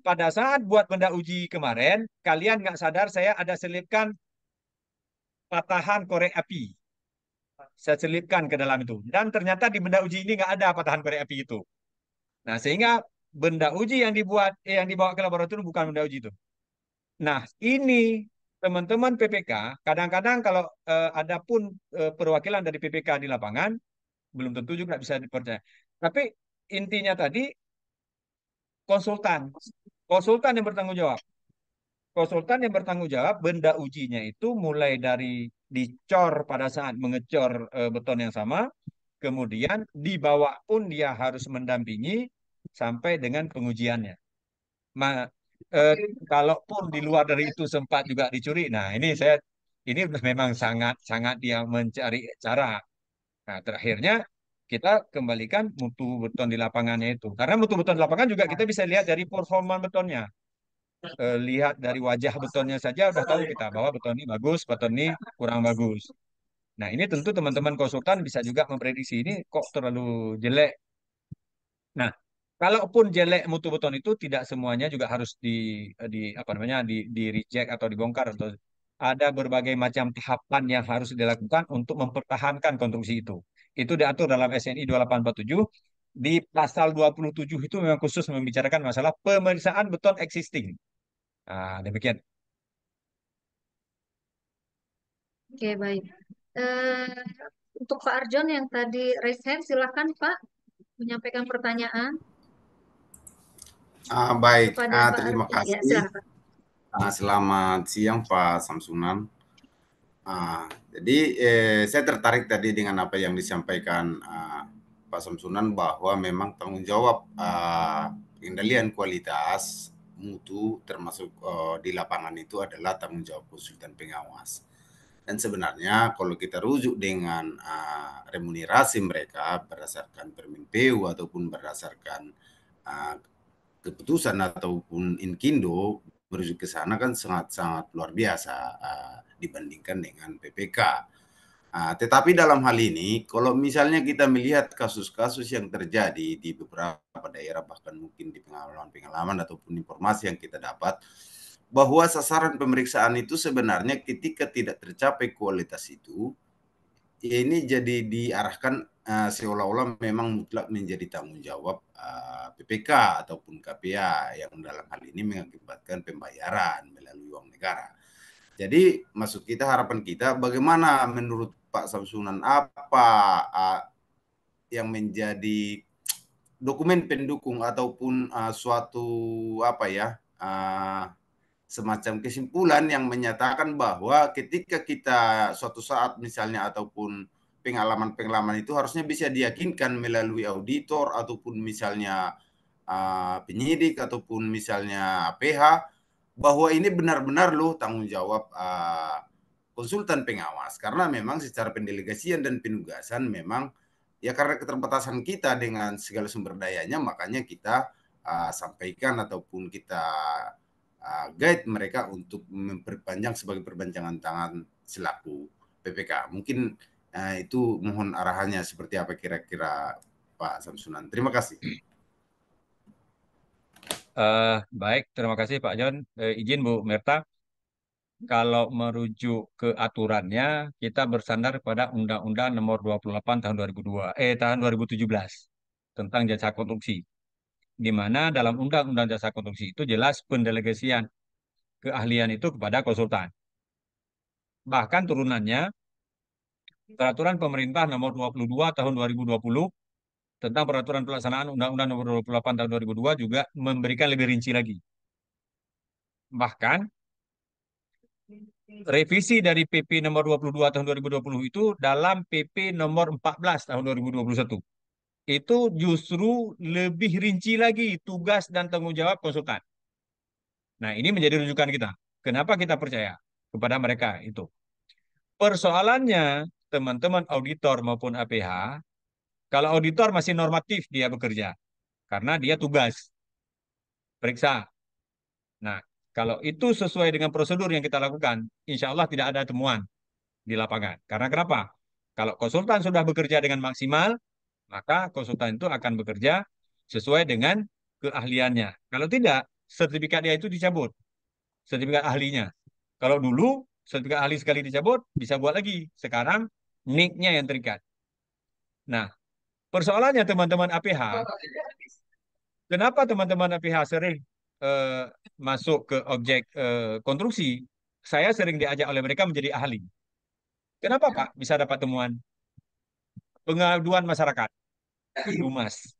pada saat buat benda uji kemarin, kalian nggak sadar saya ada selipkan patahan korek api. Saya selipkan ke dalam itu. Dan ternyata di benda uji ini nggak ada patahan korek api itu. Nah, sehingga benda uji yang dibawa ke laboratorium bukan benda uji itu. Nah, ini teman-teman PPK, kadang-kadang kalau ada pun perwakilan dari PPK di lapangan, belum tentu juga bisa dipercaya. Tapi intinya tadi konsultan, konsultan yang bertanggung jawab. Konsultan yang bertanggung jawab, benda ujinya itu mulai dari dicor pada saat mengecor beton yang sama, kemudian dibawa pun dia harus mendampingi sampai dengan pengujiannya. Ma, eh, Kalaupun di luar dari itu sempat juga dicuri, nah ini memang sangat sangat dia mencari cara. Nah, terakhirnya kita kembalikan mutu beton di lapangannya itu. Karena mutu beton di lapangan juga kita bisa lihat dari performa betonnya. Lihat dari wajah betonnya saja udah tahu kita bahwa beton ini bagus, beton ini kurang bagus. Nah, ini tentu teman-teman konsultan bisa juga memprediksi ini kok terlalu jelek. Nah, kalaupun jelek mutu beton itu tidak semuanya juga harus di apa namanya di reject atau dibongkar atau ada berbagai macam tahapan yang harus dilakukan untuk mempertahankan konstruksi itu. Itu diatur dalam SNI 2847 di pasal 27 itu memang khusus membicarakan masalah pemeriksaan beton existing. Nah, demikian. Oke, baik. Eh, untuk Pak Arjon yang tadi raise hand, silakan Pak menyampaikan pertanyaan Baik, kepada Pak terima Arjon. Ya, kasih. silakan. Selamat siang Pak Samsunan. Jadi saya tertarik tadi dengan apa yang disampaikan Pak Samsunan bahwa memang tanggung jawab pengendalian kualitas mutu termasuk di lapangan itu adalah tanggung jawab konsultan pengawas. Dan sebenarnya kalau kita rujuk dengan remunerasi mereka berdasarkan Permen PU ataupun berdasarkan uh, keputusan ataupun Inkindo merujuk ke sana kan sangat-sangat luar biasa dibandingkan dengan PPK. Tetapi dalam hal ini, kalau misalnya kita melihat kasus-kasus yang terjadi di beberapa daerah, bahkan mungkin di pengalaman-pengalaman ataupun informasi yang kita dapat, bahwa sasaran pemeriksaan itu sebenarnya ketika tidak tercapai kualitas itu, ya ini jadi diarahkan seolah-olah memang mutlak menjadi tanggung jawab PPK ataupun KPA yang dalam hal ini mengakibatkan pembayaran melalui uang negara. Jadi maksud kita, harapan kita, bagaimana menurut Pak Samsunan apa yang menjadi dokumen pendukung ataupun suatu apa ya semacam kesimpulan yang menyatakan bahwa ketika kita suatu saat misalnya ataupun pengalaman-pengalaman itu harusnya bisa diyakinkan melalui auditor ataupun misalnya penyidik ataupun misalnya PH bahwa ini benar-benar loh tanggung jawab konsultan pengawas, karena memang secara pendelegasian dan penugasan memang ya karena keterbatasan kita dengan segala sumber dayanya, makanya kita sampaikan ataupun kita guide mereka untuk memperpanjang sebagai perpanjangan tangan selaku PPK. Mungkin itu mohon arahannya seperti apa kira-kira Pak Samsunan. Terima kasih. Baik, terima kasih Pak John. Izin Bu Merta, kalau merujuk ke aturannya, kita bersandar pada Undang-Undang Nomor 28 tahun 2017 tentang jasa konstruksi, di mana dalam Undang-Undang Jasa Konstruksi itu jelas pendelegasian keahlian itu kepada konsultan. Bahkan turunannya, Peraturan Pemerintah Nomor 22 tahun 2020 tentang peraturan pelaksanaan Undang-Undang Nomor 28 tahun 2002 juga memberikan lebih rinci lagi. Bahkan revisi dari PP nomor 22 tahun 2020 itu dalam PP nomor 14 tahun 2021. Itu justru lebih rinci lagi tugas dan tanggung jawab konsultan. Nah, ini menjadi rujukan kita. Kenapa kita percaya kepada mereka itu? Persoalannya, teman-teman auditor maupun APH, kalau auditor masih normatif dia bekerja, karena dia tugas, periksa. Nah, kalau itu sesuai dengan prosedur yang kita lakukan, insya Allah tidak ada temuan di lapangan. Karena kenapa? Kalau konsultan sudah bekerja dengan maksimal, maka konsultan itu akan bekerja sesuai dengan keahliannya. Kalau tidak, sertifikat dia itu dicabut, sertifikat ahlinya. Kalau dulu sertifikat ahli sekali dicabut, bisa buat lagi. Sekarang NIK-nya yang terikat. Nah, persoalannya teman-teman APH, kenapa teman-teman APH sering masuk ke objek konstruksi? Saya sering diajak oleh mereka menjadi ahli. Kenapa Pak bisa dapat temuan? Pengaduan masyarakat, Dumas.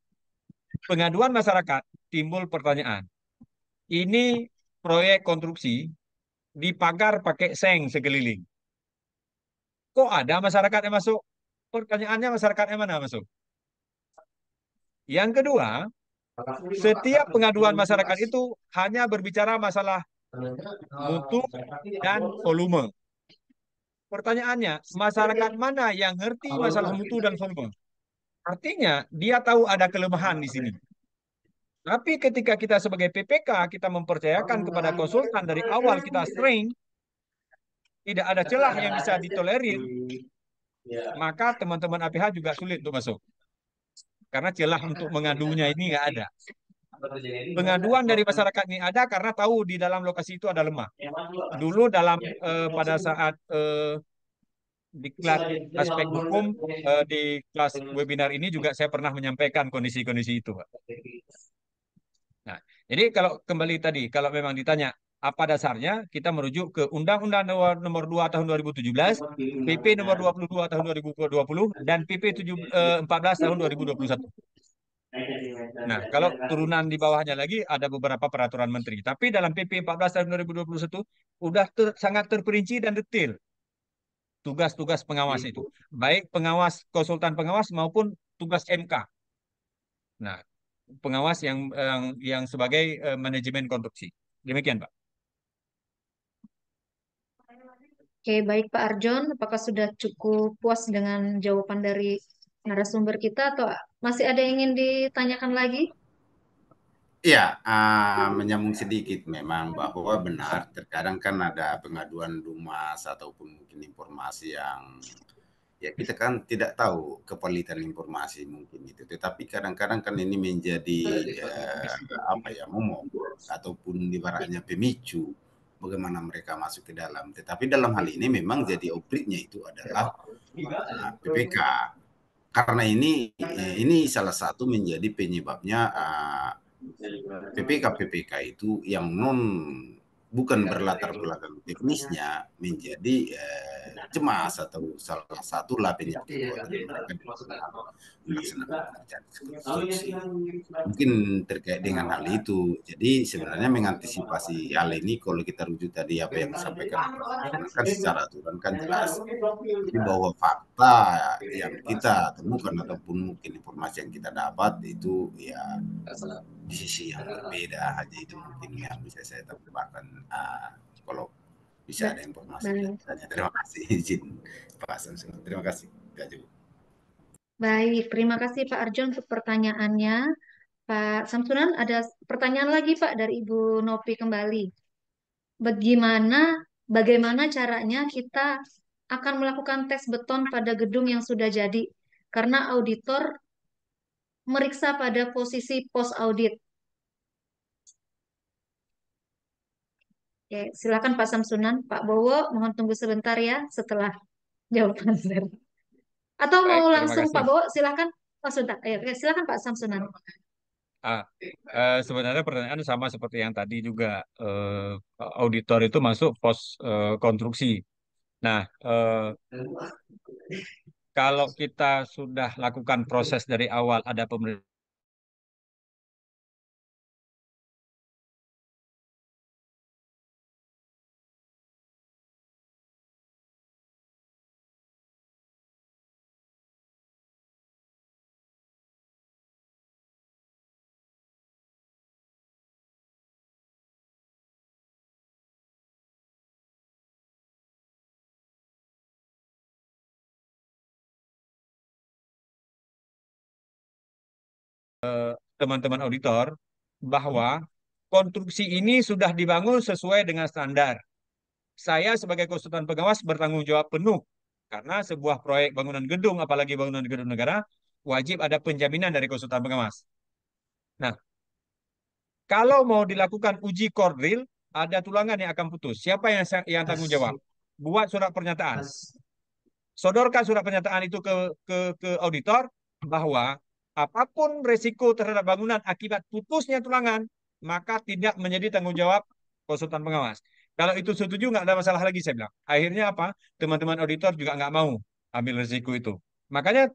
Pengaduan masyarakat timbul pertanyaan. Ini proyek konstruksi dipagar pakai seng sekeliling. Kok ada masyarakat yang masuk? Pertanyaannya masyarakat yang mana masuk? Yang kedua, setiap pengaduan masyarakat itu hanya berbicara masalah mutu dan volume. Pertanyaannya, masyarakat mana yang ngerti masalah mutu dan volume? Artinya, dia tahu ada kelemahan di sini. Tapi ketika kita sebagai PPK, kita mempercayakan kepada konsultan dari awal kita sering, tidak ada celah yang bisa ditolerir, maka teman-teman APH juga sulit untuk masuk. Karena celah untuk mengadunya ini nggak ada. Pengaduan dari masyarakat ini ada karena tahu di dalam lokasi itu ada lemah. Dulu dalam pada saat di kelas aspek hukum di kelas webinar ini juga saya pernah menyampaikan kondisi-kondisi itu, Pak. Nah, jadi kalau kembali tadi, kalau memang ditanya apa dasarnya, kita merujuk ke Undang-Undang Nomor 2 tahun 2017, PP Nomor 22 tahun 2020, dan PP 14 tahun 2021. Nah, kalau turunan di bawahnya lagi ada beberapa peraturan menteri. Tapi dalam PP 14 tahun 2021 udah sangat terperinci dan detail tugas-tugas pengawas itu. Baik pengawas, konsultan pengawas maupun tugas MK. Nah, pengawas yang sebagai manajemen konstruksi. Demikian, Pak. Oke, baik Pak Arjon, apakah sudah cukup puas dengan jawaban dari narasumber kita atau masih ada yang ingin ditanyakan lagi? Ya, menyambung sedikit memang bahwa benar terkadang kan ada pengaduan Dumas ataupun mungkin informasi yang ya kita kan tidak tahu kevalitan informasi mungkin itu. Tetapi kadang-kadang kan ini menjadi apa ya momok ataupun ibaratnya pemicu bagaimana mereka masuk ke dalam. Tetapi dalam hal ini memang jadi objeknya itu adalah PPK. Karena ini salah satu menjadi penyebabnya PPK itu yang bukan berlatar belakang teknisnya menjadi cemas atau salah satulah penyebab kegagalan mereka dalam melaksanakan pekerjaan konstruksi. Mungkin terkait dengan hal itu. Jadi sebenarnya mengantisipasi hal ini kalau kita rujuk tadi apa yang disampaikan Pak Samsunan kan secara aturan kan jelas. Jadi bahwa fakta yang kita temukan ataupun mungkin informasi yang kita dapat itu ya di sisi yang berbeda aja, itu mungkin yang bisa saya tambahkan. Kalau bisa ada informasi Baik, lanjutannya. Terima kasih izin Pak Samsunan. Terima kasih. baik. Terima kasih Pak Arjo untuk pertanyaannya. Pak Samsunan, ada pertanyaan lagi Pak dari Ibu Nopi kembali. Bagaimana bagaimana caranya kita akan melakukan tes beton pada gedung yang sudah jadi? Karena auditor meriksa pada posisi post audit. Oke, silakan Pak Samsunan. Pak Bowo, mohon tunggu sebentar ya setelah jawaban saya. Atau mau Baik, terima langsung kasih. Pak Bowo, silakan. Oh, sebentar. Ayo, silakan Pak Samsunan. Ah, Sebenarnya pertanyaan sama seperti yang tadi juga. Auditor itu masuk pos konstruksi. Nah, kalau kita sudah lakukan proses dari awal, ada pemeriksaan teman-teman auditor bahwa konstruksi ini sudah dibangun sesuai dengan standar. Saya sebagai konsultan pengawas bertanggung jawab penuh karena sebuah proyek bangunan gedung, apalagi bangunan gedung negara, wajib ada penjaminan dari konsultan pengawas. Nah, kalau mau dilakukan uji kordil, ada tulangan yang akan putus. Siapa yang tanggung jawab? Buat surat pernyataan. Sodorkan surat pernyataan itu ke auditor bahwa apapun resiko terhadap bangunan akibat putusnya tulangan, maka tidak menjadi tanggung jawab konsultan pengawas. Kalau itu setuju, nggak ada masalah lagi, saya bilang. Akhirnya apa? Teman-teman auditor juga nggak mau ambil resiko itu. Makanya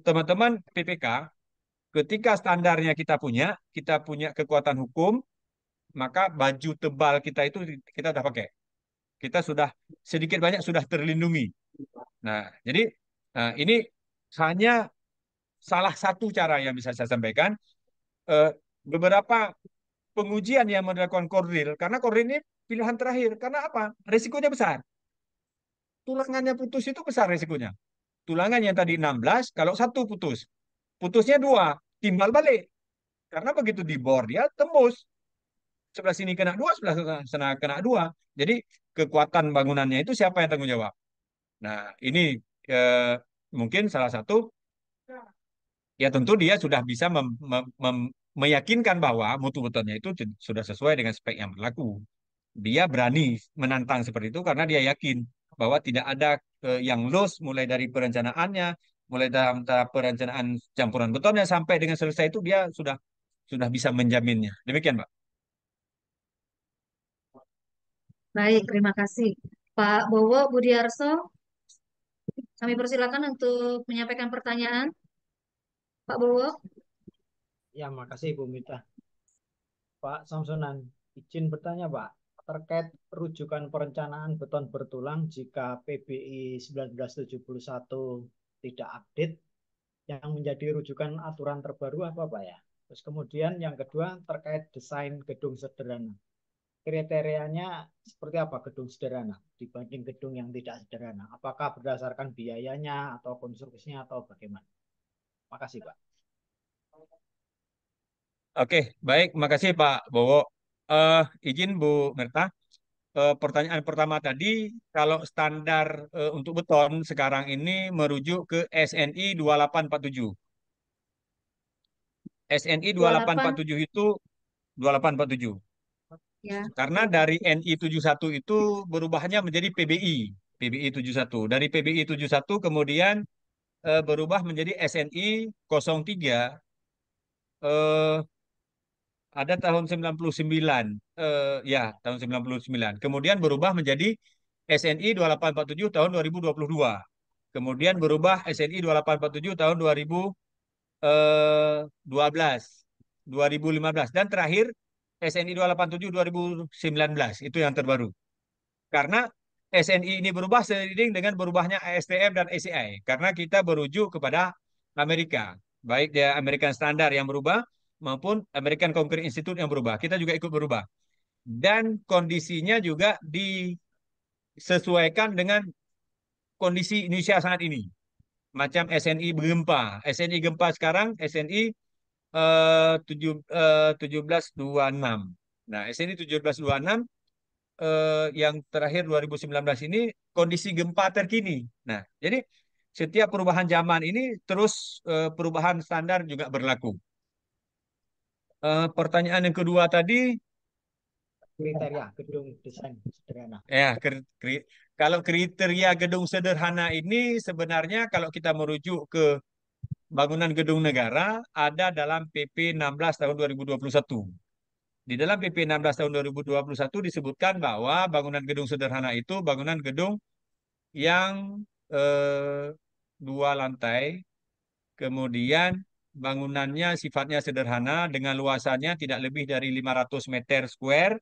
teman-teman PPK, ketika standarnya kita punya kekuatan hukum, maka baju tebal kita itu kita udah pakai. Kita sudah sedikit banyak sudah terlindungi. Nah, jadi ini hanya salah satu cara yang bisa saya sampaikan. Eh, Beberapa pengujian yang melakukan kordil, karena kordil ini pilihan terakhir. Karena apa? Risikonya besar. Tulangannya putus itu besar risikonya. Tulangan yang tadi 16, kalau satu putus. Putusnya dua, timbal balik. Karena begitu dibor dia tembus. Sebelah sini kena dua, sebelah sana kena dua. Jadi kekuatan bangunannya itu siapa yang tanggung jawab? Nah, ini mungkin salah satu. Ya tentu dia sudah bisa meyakinkan bahwa mutu betonnya itu sudah sesuai dengan spek yang berlaku. Dia berani menantang seperti itu karena dia yakin bahwa tidak ada yang loss mulai dari perencanaannya, mulai dalam tahap perencanaan campuran betonnya sampai dengan selesai itu dia sudah bisa menjaminnya. Demikian, Pak. Baik, terima kasih. Pak Bowo Budiarso, kami persilakan untuk menyampaikan pertanyaan. Pak Bowo. Ya, makasih Bu Mita. Pak Samsunan, izin bertanya Pak, terkait rujukan perencanaan beton bertulang jika PBI 1971 tidak update, yang menjadi rujukan aturan terbaru apa Pak ya? Terus kemudian yang kedua terkait desain gedung sederhana. Kriterianya seperti apa gedung sederhana dibanding gedung yang tidak sederhana? Apakah berdasarkan biayanya atau konstruksinya atau bagaimana? Makasih Pak. Oke, baik. Makasih Pak Bowo. Izin Bu Merta. Pertanyaan pertama tadi, kalau standar untuk beton sekarang ini merujuk ke SNI 2847. SNI 28 2847 itu 2847. ya. Karena dari NI 71 itu berubahnya menjadi PBI, PBI 71. Dari PBI 71 kemudian berubah menjadi SNI 03 eh, ada tahun 99. Ya, tahun 99. Kemudian berubah menjadi SNI 2847 tahun 2022. Kemudian berubah SNI 2847 tahun 2012, 2015. Dan terakhir SNI 287 2019. Itu yang terbaru. Karena SNI ini berubah seiring dengan berubahnya ASTM dan ACI. Karena kita berujuk kepada Amerika. Baik dia American Standard yang berubah maupun American Concrete Institute yang berubah. Kita juga ikut berubah. Dan kondisinya juga disesuaikan dengan kondisi Indonesia saat ini. Macam SNI gempa. SNI gempa sekarang SNI 1726. Nah, SNI 1726 yang terakhir 2019 ini kondisi gempa terkini. Nah, jadi setiap perubahan zaman ini terus perubahan standar juga berlaku. Pertanyaan yang kedua tadi, Kriteria gedung desain sederhana. ya kalau kriteria gedung sederhana ini sebenarnya kalau kita merujuk ke bangunan gedung negara ada dalam PP 16 tahun 2021. Di dalam PP 16 tahun 2021 disebutkan bahwa bangunan gedung sederhana itu bangunan gedung yang eh, 2 lantai, kemudian bangunannya sifatnya sederhana dengan luasannya tidak lebih dari 500 meter square,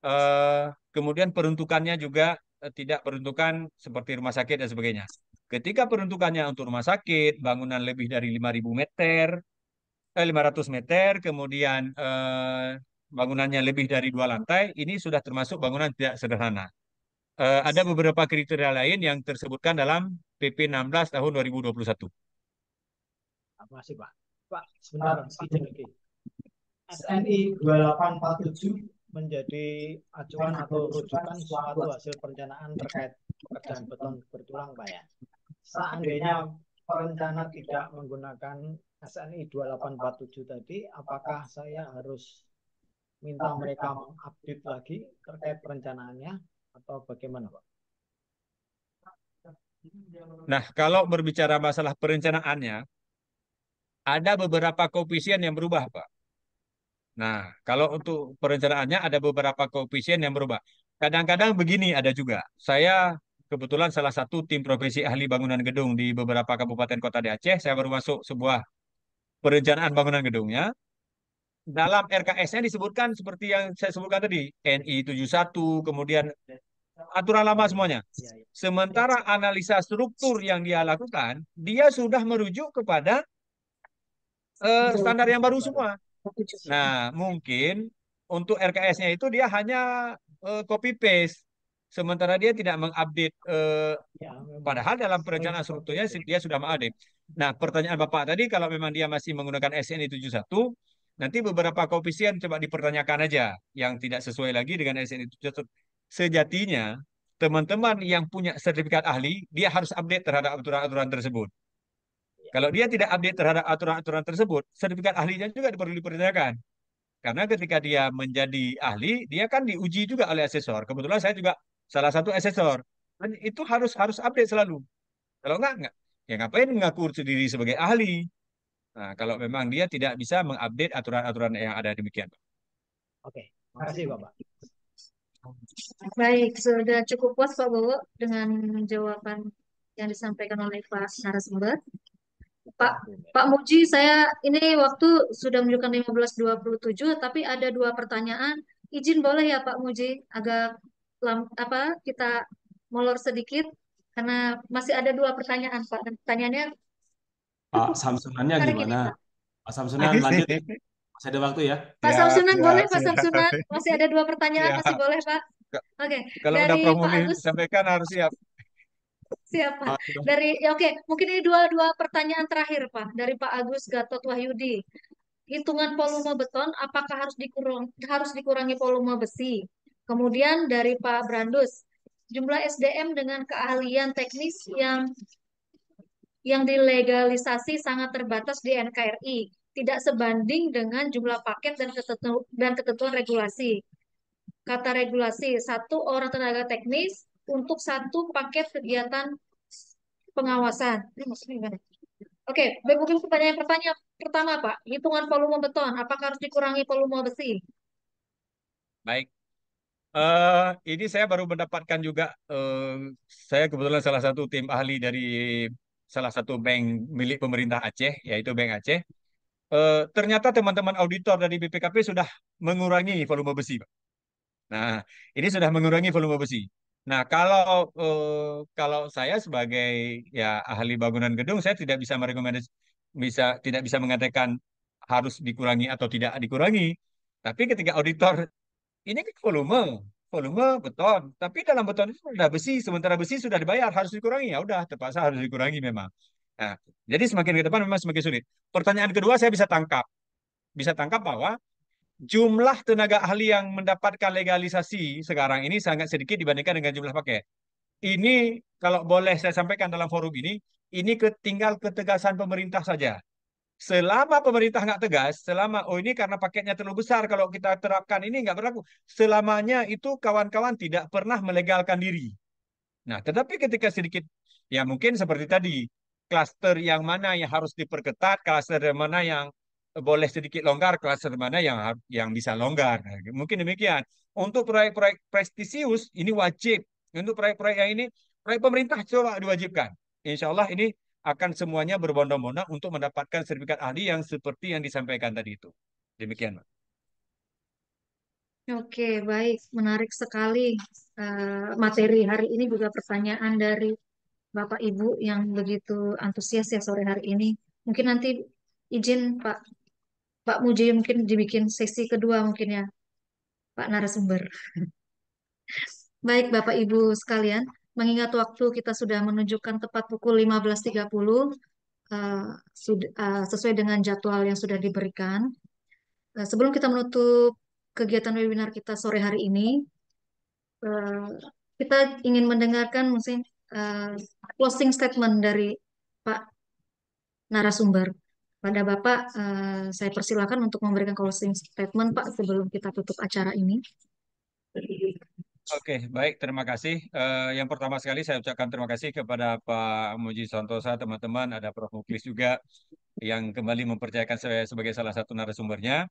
eh, kemudian peruntukannya juga tidak peruntukan seperti rumah sakit dan sebagainya. Ketika peruntukannya untuk rumah sakit, bangunan lebih dari 5.000 meter, 500 meter, kemudian bangunannya lebih dari 2 lantai, ini sudah termasuk bangunan tidak sederhana. Ada beberapa kriteria lain yang tersebutkan dalam PP 16 tahun 2021. Terima kasih, Pak. Pak, sebentar, izin lagi. SNI 2847 menjadi acuan atau rujukan suatu hasil perencanaan terkait pekerjaan beton bertulang, Pak ya. Seandainya perencana tidak menggunakan SNI 2847 tadi, apakah saya harus minta mereka mengupdate lagi terkait perencanaannya atau bagaimana, Pak? Nah, kalau berbicara masalah perencanaannya, ada beberapa koefisien yang berubah, Pak. Nah, kalau untuk perencanaannya ada beberapa koefisien yang berubah. Kadang-kadang begini ada juga. Saya kebetulan salah satu tim profesi ahli bangunan gedung di beberapa kabupaten kota di Aceh. Saya baru masuk sebuah perencanaan bangunan gedungnya. Dalam RKS-nya disebutkan seperti yang saya sebutkan tadi, NI 71, kemudian aturan lama semuanya. Ya, ya. Sementara analisa struktur yang dia lakukan, dia sudah merujuk kepada standar yang baru semua. Nah, mungkin untuk RKS-nya itu dia hanya copy paste, sementara dia tidak mengupdate. Ya, memang Padahal dalam sering perencanaan seperti strukturnya itu. dia sudah mengupdate. Nah, pertanyaan Bapak tadi kalau memang dia masih menggunakan SNI 71, nanti beberapa koefisien coba dipertanyakan aja yang tidak sesuai lagi dengan SNI 71. Sejatinya, teman-teman yang punya sertifikat ahli, dia harus update terhadap aturan-aturan tersebut. Kalau dia tidak update terhadap aturan-aturan tersebut, sertifikat ahlinya juga perlu dipertanyakan. Karena ketika dia menjadi ahli, dia kan diuji juga oleh asesor. Kebetulan saya juga salah satu asesor. Dan itu harus harus update selalu. Kalau enggak. Ya ngapain mengaku diri sebagai ahli? Nah, kalau memang dia tidak bisa mengupdate aturan-aturan yang ada demikian. Oke, terima kasih, Bapak. Baik, sudah cukup puas Pak Bowo dengan jawaban yang disampaikan oleh Pak narasumber. Pak Bu Mira. Pak Muji, saya ini waktu sudah menunjukkan 15.27, tapi ada 2 pertanyaan. Izin boleh ya Pak Muji, agak kita molor sedikit karena masih ada 2 pertanyaan Pak. Dan pertanyaannya Pak cukup Samsunannya menarik ini gimana? Pak. Pak Samsunan lanjut, masih ada waktu ya? Pak Siap, Samsunan siap, boleh Pak siap. Samsunan, masih ada 2 pertanyaan, masih Siap. boleh Pak. Oke, Kalau udah dari Pak promosi Agus. disampaikan harus siap. Siap, Pak. Pak, Dari ya, oke, mungkin ini dua pertanyaan terakhir, Pak, dari Pak Agus Gatot Wahyudi. Hitungan volume beton, apakah harus dikurangi volume besi? Kemudian dari Pak Brandus, jumlah SDM dengan keahlian teknis yang dilegalisasi sangat terbatas di NKRI, tidak sebanding dengan jumlah paket dan ketentuan regulasi. Kata regulasi, 1 orang tenaga teknis untuk 1 paket kegiatan pengawasan. Ini maksudnya gimana? Oke, baik, mungkin pertanyaan pertama, Pak. Hitungan volume beton, apakah harus dikurangi volume besi? Baik. Ini saya baru mendapatkan juga, saya kebetulan salah satu tim ahli dari salah satu bank milik pemerintah Aceh, yaitu Bank Aceh. Ternyata teman-teman auditor dari BPKP sudah mengurangi volume besi, Pak. Nah, ini sudah mengurangi volume besi. Nah, kalau saya sebagai ya ahli bangunan gedung, saya tidak bisa merekomendasi, tidak bisa mengatakan harus dikurangi atau tidak dikurangi. Tapi ketika auditor, ini kan volume beton, tapi dalam beton itu sudah besi, sementara besi sudah dibayar, harus dikurangi. Ya udah, terpaksa harus dikurangi memang. Nah, jadi semakin ke depan memang semakin sulit. Pertanyaan kedua saya bisa tangkap bahwa jumlah tenaga ahli yang mendapatkan legalisasi sekarang ini sangat sedikit dibandingkan dengan jumlah paket. Ini kalau boleh saya sampaikan dalam forum ini tinggal ketegasan pemerintah saja. Selama pemerintah nggak tegas, oh ini karena paketnya terlalu besar, kalau kita terapkan ini nggak berlaku. Selamanya itu kawan-kawan tidak pernah melegalkan diri. Nah, tetapi ketika sedikit, ya mungkin seperti tadi, klaster yang mana yang harus diperketat, klaster yang mana yang boleh sedikit longgar, klaster mana yang bisa longgar. Nah, mungkin demikian. Untuk proyek-proyek prestisius, ini wajib. Untuk proyek-proyek yang ini, proyek pemerintah coba diwajibkan. Insya Allah ini akan semuanya berbondong-bondong untuk mendapatkan sertifikat ahli yang seperti yang disampaikan tadi itu. Demikian, Pak. Oke, baik. Menarik sekali materi hari ini juga pertanyaan dari Bapak Ibu yang begitu antusias ya sore hari ini. Mungkin nanti izin Pak Muji mungkin dibikin sesi kedua mungkin ya, Pak narasumber. Baik, Bapak Ibu sekalian, mengingat waktu kita sudah menunjukkan tepat pukul 15.30, sesuai dengan jadwal yang sudah diberikan. Sebelum kita menutup kegiatan webinar kita sore hari ini, eh, kita ingin mendengarkan mungkin eh, closing statement dari Pak narasumber. Pada Bapak, saya persilakan untuk memberikan closing statement, Pak, sebelum kita tutup acara ini. Oke, baik, terima kasih. Yang pertama sekali saya ucapkan terima kasih kepada Pak Muji Santosa, teman-teman, ada Prof. Muklis juga yang kembali mempercayakan saya sebagai salah satu narasumbernya.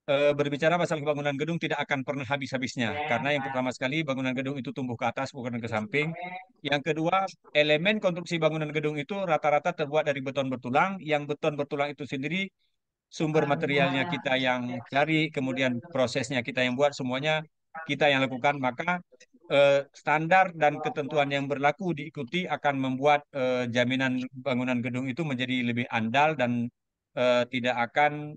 Berbicara masalah bangunan gedung tidak akan pernah habis-habisnya, karena yang pertama sekali bangunan gedung itu tumbuh ke atas bukan ke samping. Yang kedua, elemen konstruksi bangunan gedung itu rata-rata terbuat dari beton bertulang, yang beton bertulang itu sendiri sumber materialnya kita yang cari, kemudian prosesnya kita yang buat, semuanya kita yang lakukan, maka standar dan ketentuan yang berlaku diikuti akan membuat jaminan bangunan gedung itu menjadi lebih andal dan tidak akan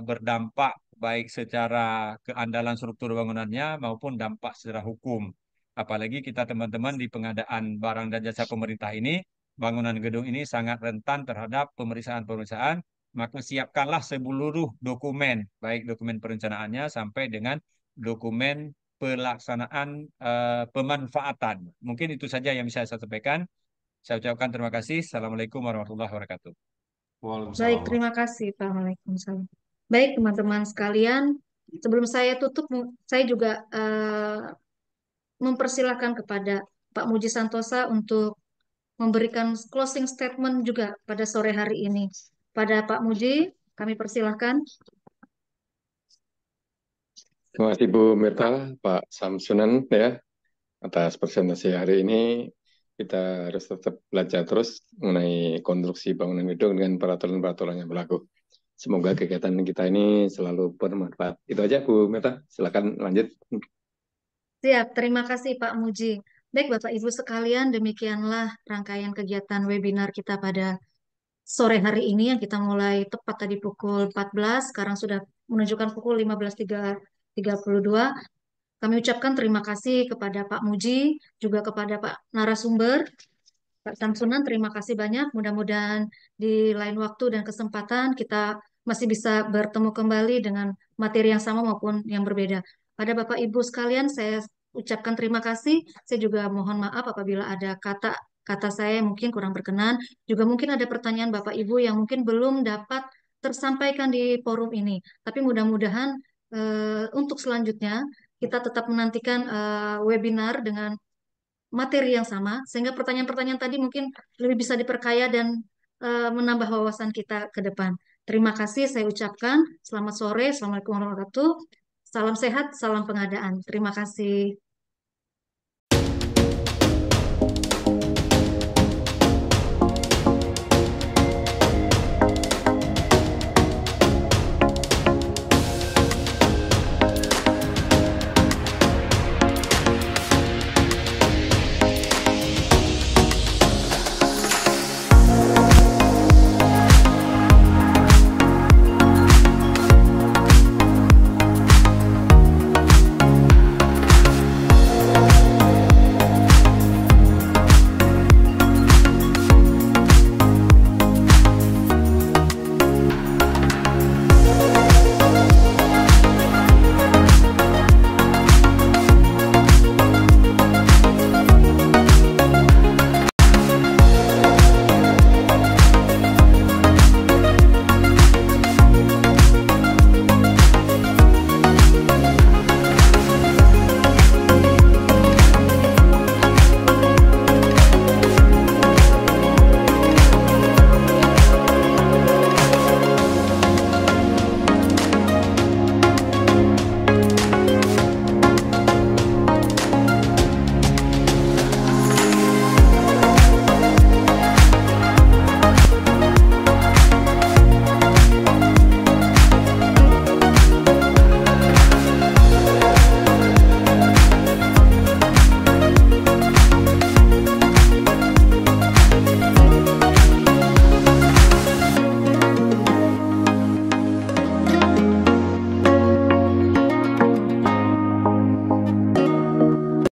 berdampak baik secara keandalan struktur bangunannya maupun dampak secara hukum. Apalagi kita teman-teman di pengadaan barang dan jasa pemerintah ini, bangunan gedung ini sangat rentan terhadap pemeriksaan-pemeriksaan, maka siapkanlah seluruh dokumen, baik dokumen perencanaannya sampai dengan dokumen pelaksanaan pemanfaatan. Mungkin itu saja yang bisa saya sampaikan. Saya ucapkan terima kasih. Assalamualaikum warahmatullahi wabarakatuh. Baik, Waalaikumsalam. terima kasih, Pak. Waalaikumsalam. Baik, teman-teman sekalian, sebelum saya tutup, saya juga mempersilahkan kepada Pak Muji Santosa untuk memberikan closing statement juga pada sore hari ini. Pada Pak Muji, kami persilahkan. Terima kasih Bu Mirta, Pak Samsunan ya atas presentasi hari ini. Kita harus tetap belajar terus mengenai konstruksi bangunan gedung dengan peraturan-peraturan yang berlaku. Semoga kegiatan kita ini selalu bermanfaat. Itu aja Bu Mirta, silakan lanjut. Siap, terima kasih Pak Muji. Baik Bapak Ibu sekalian, demikianlah rangkaian kegiatan webinar kita pada sore hari ini yang kita mulai tepat tadi pukul 14, sekarang sudah menunjukkan pukul 15.32. Kami ucapkan terima kasih kepada Pak Muji, juga kepada Pak narasumber, Pak Samsunan, terima kasih banyak. Mudah-mudahan di lain waktu dan kesempatan kita masih bisa bertemu kembali dengan materi yang sama maupun yang berbeda. Pada Bapak Ibu sekalian, saya ucapkan terima kasih. Saya juga mohon maaf apabila ada kata saya yang mungkin kurang berkenan. Juga mungkin ada pertanyaan Bapak Ibu yang mungkin belum dapat tersampaikan di forum ini. Tapi mudah-mudahan untuk selanjutnya kita tetap menantikan webinar dengan materi yang sama, sehingga pertanyaan-pertanyaan tadi mungkin lebih bisa diperkaya dan menambah wawasan kita ke depan. Terima kasih saya ucapkan. Selamat sore. Assalamualaikum warahmatullahi wabarakatuh. Salam sehat, salam pengadaan. Terima kasih.